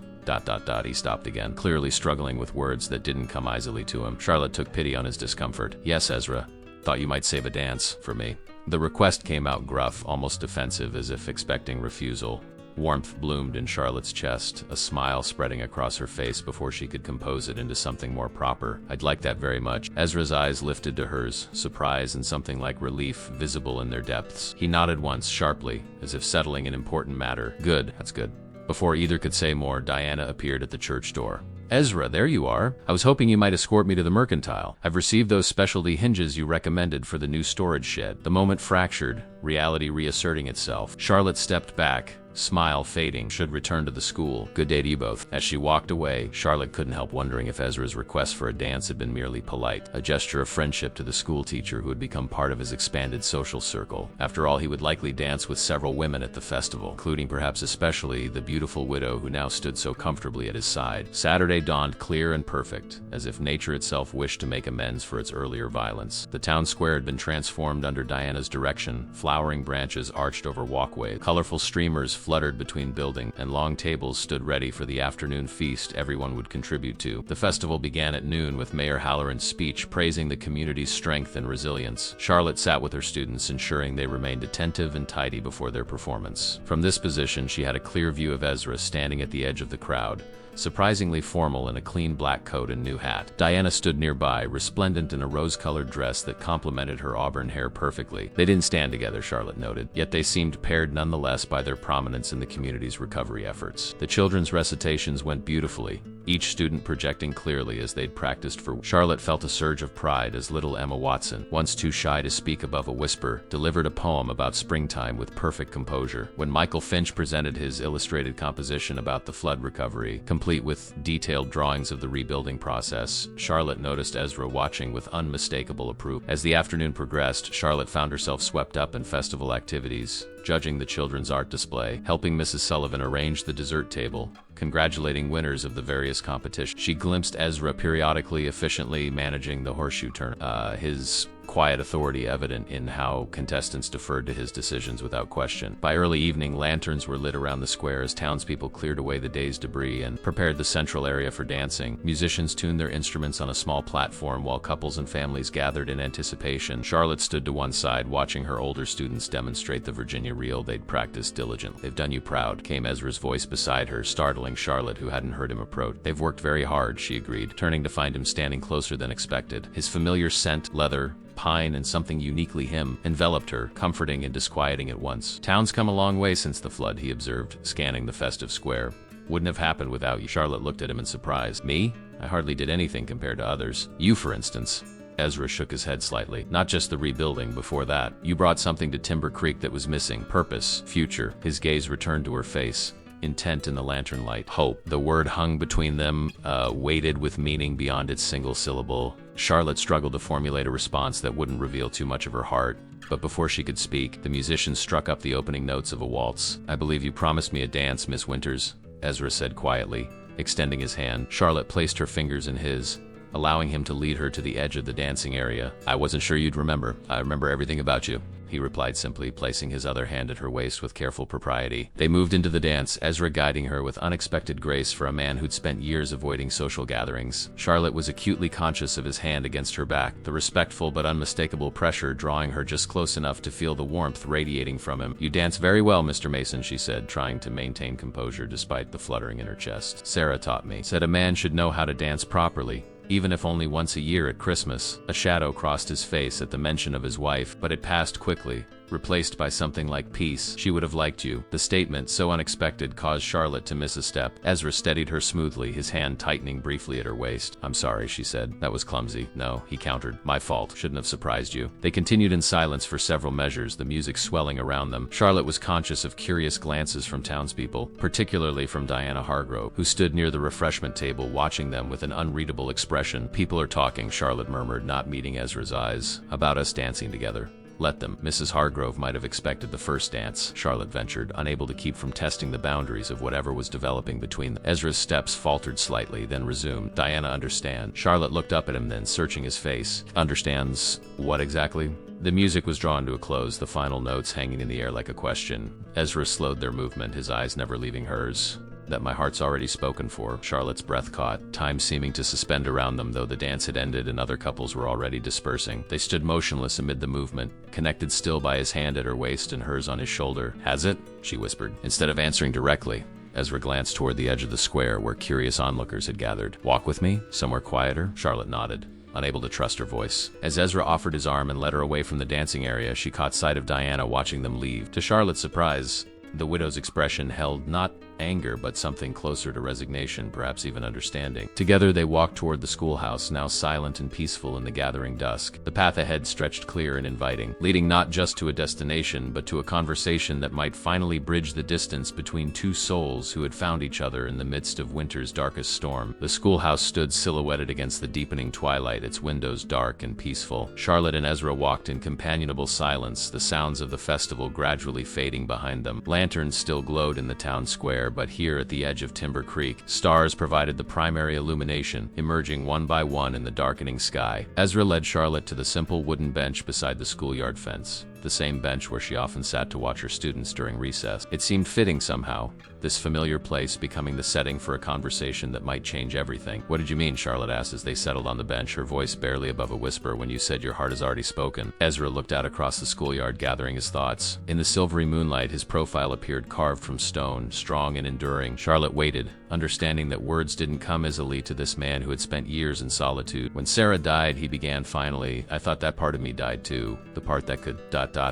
He stopped again, clearly struggling with words that didn't come easily to him. Charlotte took pity on his discomfort. Yes, Ezra. Thought you might save a dance for me. The request came out gruff, almost defensive, as if expecting refusal. Warmth bloomed in Charlotte's chest, a smile spreading across her face before she could compose it into something more proper. I'd like that very much. Ezra's eyes lifted to hers, surprise and something like relief visible in their depths. He nodded once, sharply, as if settling an important matter. Good, that's good. Before either could say more, Diana appeared at the church door. Ezra, there you are. I was hoping you might escort me to the mercantile. I've received those specialty hinges you recommended for the new storage shed. The moment fractured, reality reasserting itself. Charlotte stepped back, smile fading. Should return to the school. Good day to you both. As she walked away, Charlotte couldn't help wondering if Ezra's request for a dance had been merely polite, a gesture of friendship to the schoolteacher who had become part of his expanded social circle. After all, he would likely dance with several women at the festival, including perhaps especially the beautiful widow who now stood so comfortably at his side. Saturday dawned clear and perfect, as if nature itself wished to make amends for its earlier violence. The town square had been transformed under Diana's direction. Flowering branches arched over walkways, colorful streamers fluttered between buildings, and long tables stood ready for the afternoon feast everyone would contribute to. The festival began at noon with Mayor Halloran's speech praising the community's strength and resilience. Charlotte sat with her students, ensuring they remained attentive and tidy before their performance. From this position, she had a clear view of Ezra standing at the edge of the crowd, surprisingly formal in a clean black coat and new hat. Diana stood nearby, resplendent in a rose-colored dress that complemented her auburn hair perfectly. They didn't stand together, Charlotte noted, yet they seemed paired nonetheless by their prominence in the community's recovery efforts. The children's recitations went beautifully, each student projecting clearly as they'd practiced for. Charlotte felt a surge of pride as little Emma Watson, once too shy to speak above a whisper, delivered a poem about springtime with perfect composure. When Michael Finch presented his illustrated composition about the flood recovery, complete with detailed drawings of the rebuilding process, Charlotte noticed Ezra watching with unmistakable approval. As the afternoon progressed, Charlotte found herself swept up in festival activities, judging the children's art display, helping Mrs. Sullivan arrange the dessert table, congratulating winners of the various competitions. She glimpsed Ezra periodically efficiently managing the horseshoe tournament, his quiet authority evident in how contestants deferred to his decisions without question. By early evening, lanterns were lit around the square as townspeople cleared away the day's debris and prepared the central area for dancing. Musicians tuned their instruments on a small platform while couples and families gathered in anticipation. Charlotte stood to one side, watching her older students demonstrate the Virginia reel they'd practiced diligently. "They've done you proud," came Ezra's voice beside her, startling Charlotte, who hadn't heard him approach. "They've worked very hard," she agreed, turning to find him standing closer than expected. His familiar scent, leather, pine, and something uniquely him, enveloped her, comforting and disquieting at once. "Town's come a long way since the flood," he observed, scanning the festive square. "Wouldn't have happened without you." Charlotte looked at him in surprise. "Me? I hardly did anything compared to others. You, for instance." Ezra shook his head slightly. "Not just the rebuilding, before that. You brought something to Timber Creek that was missing. Purpose. Future." His gaze returned to her face, intent in the lantern light. "Hope." The word hung between them, weighted with meaning beyond its single syllable. Charlotte struggled to formulate a response that wouldn't reveal too much of her heart, but before she could speak, the musicians struck up the opening notes of a waltz. "I believe you promised me a dance, Miss Winters," Ezra said quietly, extending his hand. Charlotte placed her fingers in his, allowing him to lead her to the edge of the dancing area. "I wasn't sure you'd remember. I remember everything about you," he replied simply, placing his other hand at her waist with careful propriety. They moved into the dance, Ezra guiding her with unexpected grace for a man who'd spent years avoiding social gatherings. Charlotte was acutely conscious of his hand against her back, the respectful but unmistakable pressure drawing her just close enough to feel the warmth radiating from him. "You dance very well, Mr. Mason," she said, trying to maintain composure despite the fluttering in her chest. "Sarah taught me. Said a man should know how to dance properly, even if only once a year at Christmas." A shadow crossed his face at the mention of his wife, but it passed quickly, replaced by something like peace. "She would have liked you." The statement, so unexpected, caused Charlotte to miss a step. Ezra steadied her smoothly, his hand tightening briefly at her waist. "I'm sorry," she said. "That was clumsy." "No," he countered. "My fault. Shouldn't have surprised you." They continued in silence for several measures, the music swelling around them. Charlotte was conscious of curious glances from townspeople, particularly from Diana Hargrove, who stood near the refreshment table watching them with an unreadable expression. "People are talking," Charlotte murmured, not meeting Ezra's eyes, "about us dancing together." "Let them." Mrs. Hargrove might have expected the first dance, Charlotte ventured, unable to keep from testing the boundaries of whatever was developing between them. Ezra's steps faltered slightly, then resumed. "Diana understand." Charlotte looked up at him then, searching his face. "Understands what exactly?" The music was drawn to a close, the final notes hanging in the air like a question. Ezra slowed their movement, his eyes never leaving hers. "That my heart's already spoken for." Charlotte's breath caught, time seeming to suspend around them, though the dance had ended and other couples were already dispersing. They stood motionless amid the movement, connected still by his hand at her waist and hers on his shoulder. "Has it?" she whispered. Instead of answering directly, Ezra glanced toward the edge of the square where curious onlookers had gathered. "Walk with me? Somewhere quieter?" Charlotte nodded, unable to trust her voice. As Ezra offered his arm and led her away from the dancing area, she caught sight of Diana watching them leave. To Charlotte's surprise, the widow's expression held not anger, but something closer to resignation, perhaps even understanding. Together they walked toward the schoolhouse, now silent and peaceful in the gathering dusk. The path ahead stretched clear and inviting, leading not just to a destination, but to a conversation that might finally bridge the distance between two souls who had found each other in the midst of winter's darkest storm. The schoolhouse stood silhouetted against the deepening twilight, its windows dark and peaceful. Charlotte and Ezra walked in companionable silence, the sounds of the festival gradually fading behind them. Lanterns still glowed in the town square, but here at the edge of Timber Creek, stars provided the primary illumination, emerging one by one in the darkening sky. Ezra led Charlotte to the simple wooden bench beside the schoolyard fence, the same bench where she often sat to watch her students during recess. It seemed fitting somehow, this familiar place becoming the setting for a conversation that might change everything. "What did you mean?" Charlotte asked as they settled on the bench, her voice barely above a whisper, "when you said your heart has already spoken." Ezra looked out across the schoolyard, gathering his thoughts. In the silvery moonlight, his profile appeared carved from stone, strong and enduring. Charlotte waited, understanding that words didn't come easily to this man who had spent years in solitude. "When Sarah died," he began finally, "I thought that part of me died too. The part that could ...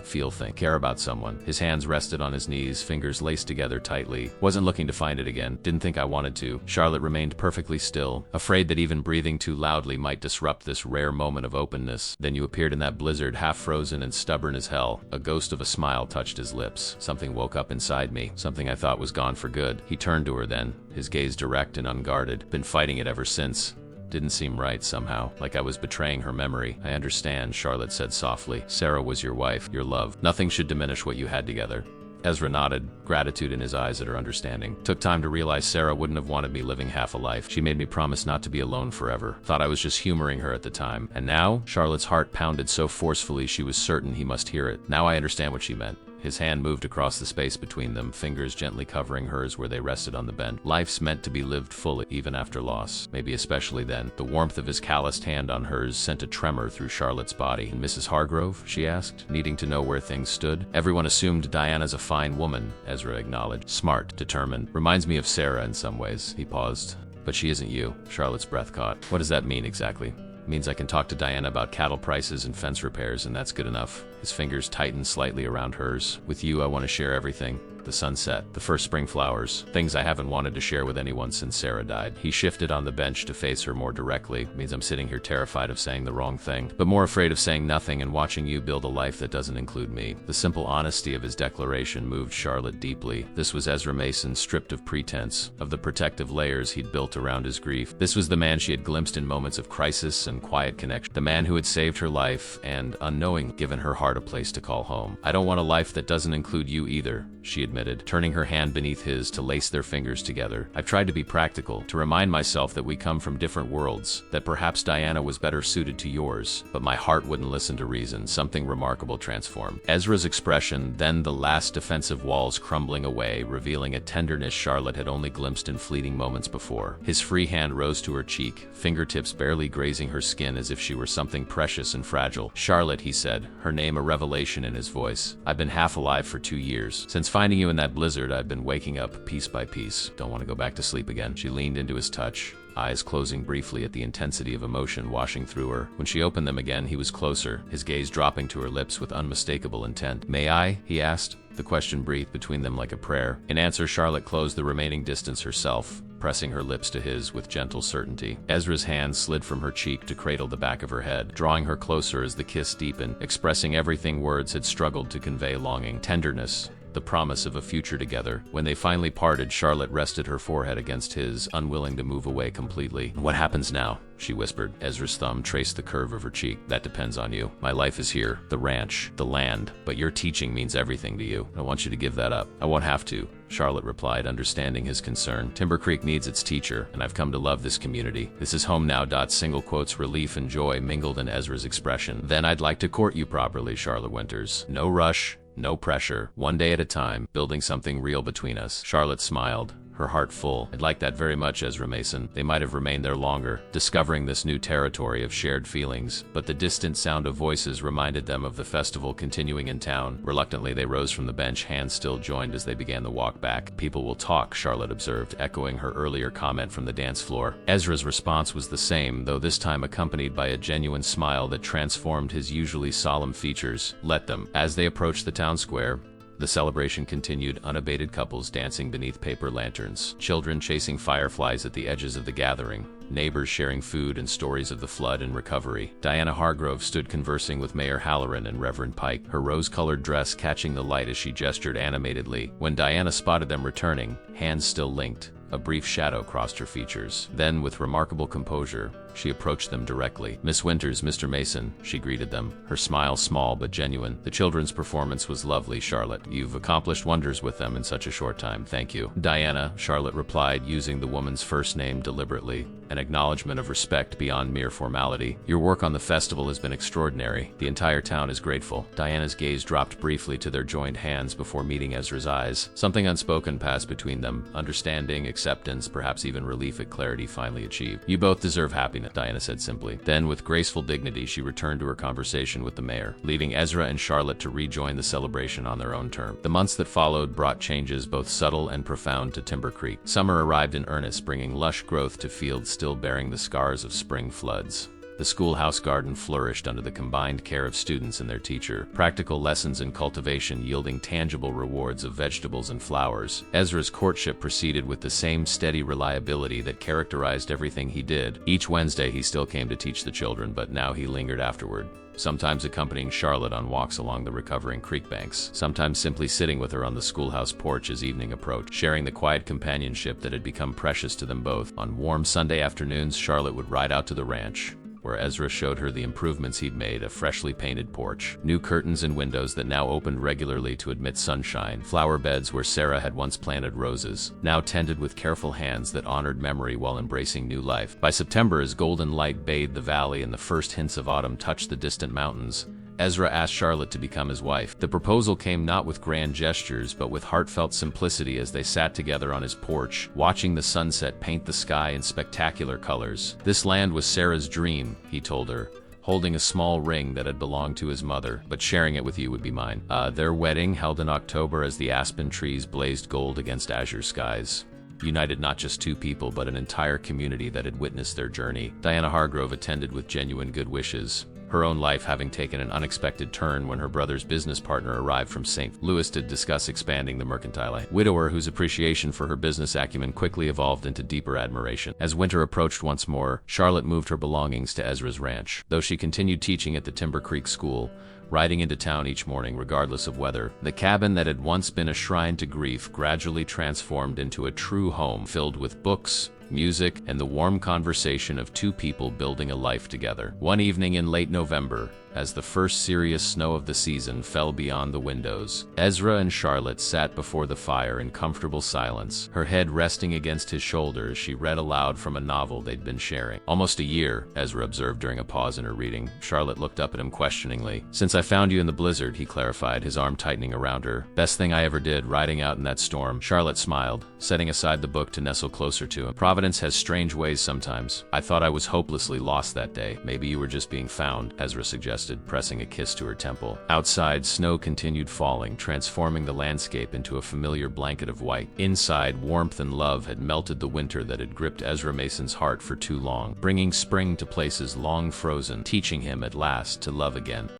Feel thing. Care about someone. His hands rested on his knees, fingers laced together tightly. Wasn't looking to find it again. Didn't think I wanted to. Charlotte remained perfectly still, afraid that even breathing too loudly might disrupt this rare moment of openness. Then you appeared in that blizzard, half frozen and stubborn as hell. A ghost of a smile touched his lips. Something woke up inside me. Something I thought was gone for good. He turned to her then, his gaze direct and unguarded. Been fighting it ever since. Didn't seem right somehow, like I was betraying her memory. I understand, Charlotte said softly. Sarah was your wife, your love. Nothing should diminish what you had together. Ezra nodded, gratitude in his eyes at her understanding. Took time to realize Sarah wouldn't have wanted me living half a life. She made me promise not to be alone forever. Thought I was just humoring her at the time. And now, Charlotte's heart pounded so forcefully she was certain he must hear it. Now I understand what she meant. His hand moved across the space between them, fingers gently covering hers where they rested on the bench. Life's meant to be lived fully, even after loss. Maybe especially then. The warmth of his calloused hand on hers sent a tremor through Charlotte's body. And Mrs. Hargrove? She asked, needing to know where things stood. Everyone assumed Diana's a fine woman, Ezra acknowledged. Smart, determined. Reminds me of Sarah in some ways. He paused. But she isn't you. Charlotte's breath caught. What does that mean exactly? Means I can talk to Diana about cattle prices and fence repairs, and that's good enough. His fingers tightened slightly around hers. With you, I want to share everything. The sunset, the first spring flowers, things I haven't wanted to share with anyone since Sarah died. He shifted on the bench to face her more directly. Means I'm sitting here terrified of saying the wrong thing, but more afraid of saying nothing and watching you build a life that doesn't include me. The simple honesty of his declaration moved Charlotte deeply. This was Ezra Mason, stripped of pretense, of the protective layers he'd built around his grief. This was the man she had glimpsed in moments of crisis and quiet connection. The man who had saved her life and, unknowing, given her heart a place to call home. I don't want a life that doesn't include you either, she admitted, turning her hand beneath his to lace their fingers together. I've tried to be practical, to remind myself that we come from different worlds, that perhaps Diana was better suited to yours, but my heart wouldn't listen to reason. Something remarkable transformed. Ezra's expression, then the last defensive walls crumbling away, revealing a tenderness Charlotte had only glimpsed in fleeting moments before. His free hand rose to her cheek, fingertips barely grazing her skin as if she were something precious and fragile. Charlotte, he said, her name a revelation in his voice. I've been half alive for 2 years. Since finding you in that blizzard, I've been waking up piece by piece. Don't want to go back to sleep again. She leaned into his touch, eyes closing briefly at the intensity of emotion washing through her. When she opened them again, he was closer, his gaze dropping to her lips with unmistakable intent. May I? He asked. The question breathed between them like a prayer. In answer, Charlotte closed the remaining distance herself, pressing her lips to his with gentle certainty. Ezra's hand slid from her cheek to cradle the back of her head, drawing her closer as the kiss deepened, expressing everything words had struggled to convey: longing, tenderness, the promise of a future together. When they finally parted, Charlotte rested her forehead against his, unwilling to move away completely. What happens now? She whispered. Ezra's thumb traced the curve of her cheek. That depends on you. My life is here, the ranch, the land, but your teaching means everything to you. I want you to give that up. I won't have to, Charlotte replied, understanding his concern. Timber Creek needs its teacher, and I've come to love this community. This is home now. Single quotes, relief and joy mingled in Ezra's expression. Then I'd like to court you properly, Charlotte Winters. No rush. No pressure. One day at a time, building something real between us. Charlotte smiled, her heart full. I'd like that very much, Ezra Mason. They might have remained there longer, discovering this new territory of shared feelings, but the distant sound of voices reminded them of the festival continuing in town. Reluctantly, they rose from the bench, hands still joined as they began the walk back. People will talk, Charlotte observed, echoing her earlier comment from the dance floor. Ezra's response was the same, though this time accompanied by a genuine smile that transformed his usually solemn features. Let them. As they approached the town square, the celebration continued, unabated couples dancing beneath paper lanterns, children chasing fireflies at the edges of the gathering, neighbors sharing food and stories of the flood and recovery. Diana Hargrove stood conversing with Mayor Halloran and Reverend Pike, her rose-colored dress catching the light as she gestured animatedly. When Diana spotted them returning, hands still linked, a brief shadow crossed her features. Then, with remarkable composure, she approached them directly. Miss Winters, Mr. Mason, she greeted them, her smile small but genuine. The children's performance was lovely, Charlotte. You've accomplished wonders with them in such a short time. Thank you. Diana, Charlotte replied, using the woman's first name deliberately, an acknowledgement of respect beyond mere formality. Your work on the festival has been extraordinary. The entire town is grateful. Diana's gaze dropped briefly to their joined hands before meeting Ezra's eyes. Something unspoken passed between them, understanding, acceptance, perhaps even relief at clarity finally achieved. You both deserve happiness, Diana said simply. Then, with graceful dignity, she returned to her conversation with the mayor, leaving Ezra and Charlotte to rejoin the celebration on their own terms. The months that followed brought changes both subtle and profound to Timber Creek. Summer arrived in earnest, bringing lush growth to fields still bearing the scars of spring floods. The schoolhouse garden flourished under the combined care of students and their teacher, practical lessons in cultivation yielding tangible rewards of vegetables and flowers. Ezra's courtship proceeded with the same steady reliability that characterized everything he did. Each Wednesday he still came to teach the children, but now he lingered afterward, sometimes accompanying Charlotte on walks along the recovering creek banks, sometimes simply sitting with her on the schoolhouse porch as evening approached, sharing the quiet companionship that had become precious to them both. On warm Sunday afternoons, Charlotte would ride out to the ranch, where Ezra showed her the improvements he'd made: a freshly painted porch, new curtains and windows that now opened regularly to admit sunshine, flower beds where Sarah had once planted roses, now tended with careful hands that honored memory while embracing new life. By September, as golden light bathed the valley and the first hints of autumn touched the distant mountains, Ezra asked Charlotte to become his wife. The proposal came not with grand gestures, but with heartfelt simplicity as they sat together on his porch, watching the sunset paint the sky in spectacular colors. This land was Sarah's dream, he told her, holding a small ring that had belonged to his mother, but sharing it with you would be mine. Their wedding, held in October as the aspen trees blazed gold against azure skies, united not just two people, but an entire community that had witnessed their journey. Diana Hargrove attended with genuine good wishes, her own life having taken an unexpected turn when her brother's business partner arrived from St. Louis to discuss expanding the mercantile. Widower, whose appreciation for her business acumen quickly evolved into deeper admiration. As winter approached once more, Charlotte moved her belongings to Ezra's ranch. Though she continued teaching at the Timber Creek School, riding into town each morning regardless of weather, the cabin that had once been a shrine to grief gradually transformed into a true home filled with books, music, and the warm conversation of two people building a life together. One evening in late November, as the first serious snow of the season fell beyond the windows, Ezra and Charlotte sat before the fire in comfortable silence, her head resting against his shoulder as she read aloud from a novel they'd been sharing. "Almost a year," Ezra observed during a pause in her reading. Charlotte looked up at him questioningly. "Since I found you in the blizzard," he clarified, his arm tightening around her. "Best thing I ever did, riding out in that storm." Charlotte smiled, setting aside the book to nestle closer to him. "Providence has strange ways sometimes. I thought I was hopelessly lost that day. Maybe you were just being found," Ezra suggested, pressing a kiss to her temple. Outside, snow continued falling, transforming the landscape into a familiar blanket of white. Inside, warmth and love had melted the winter that had gripped Ezra Mason's heart for too long, bringing spring to places long frozen, teaching him at last to love again.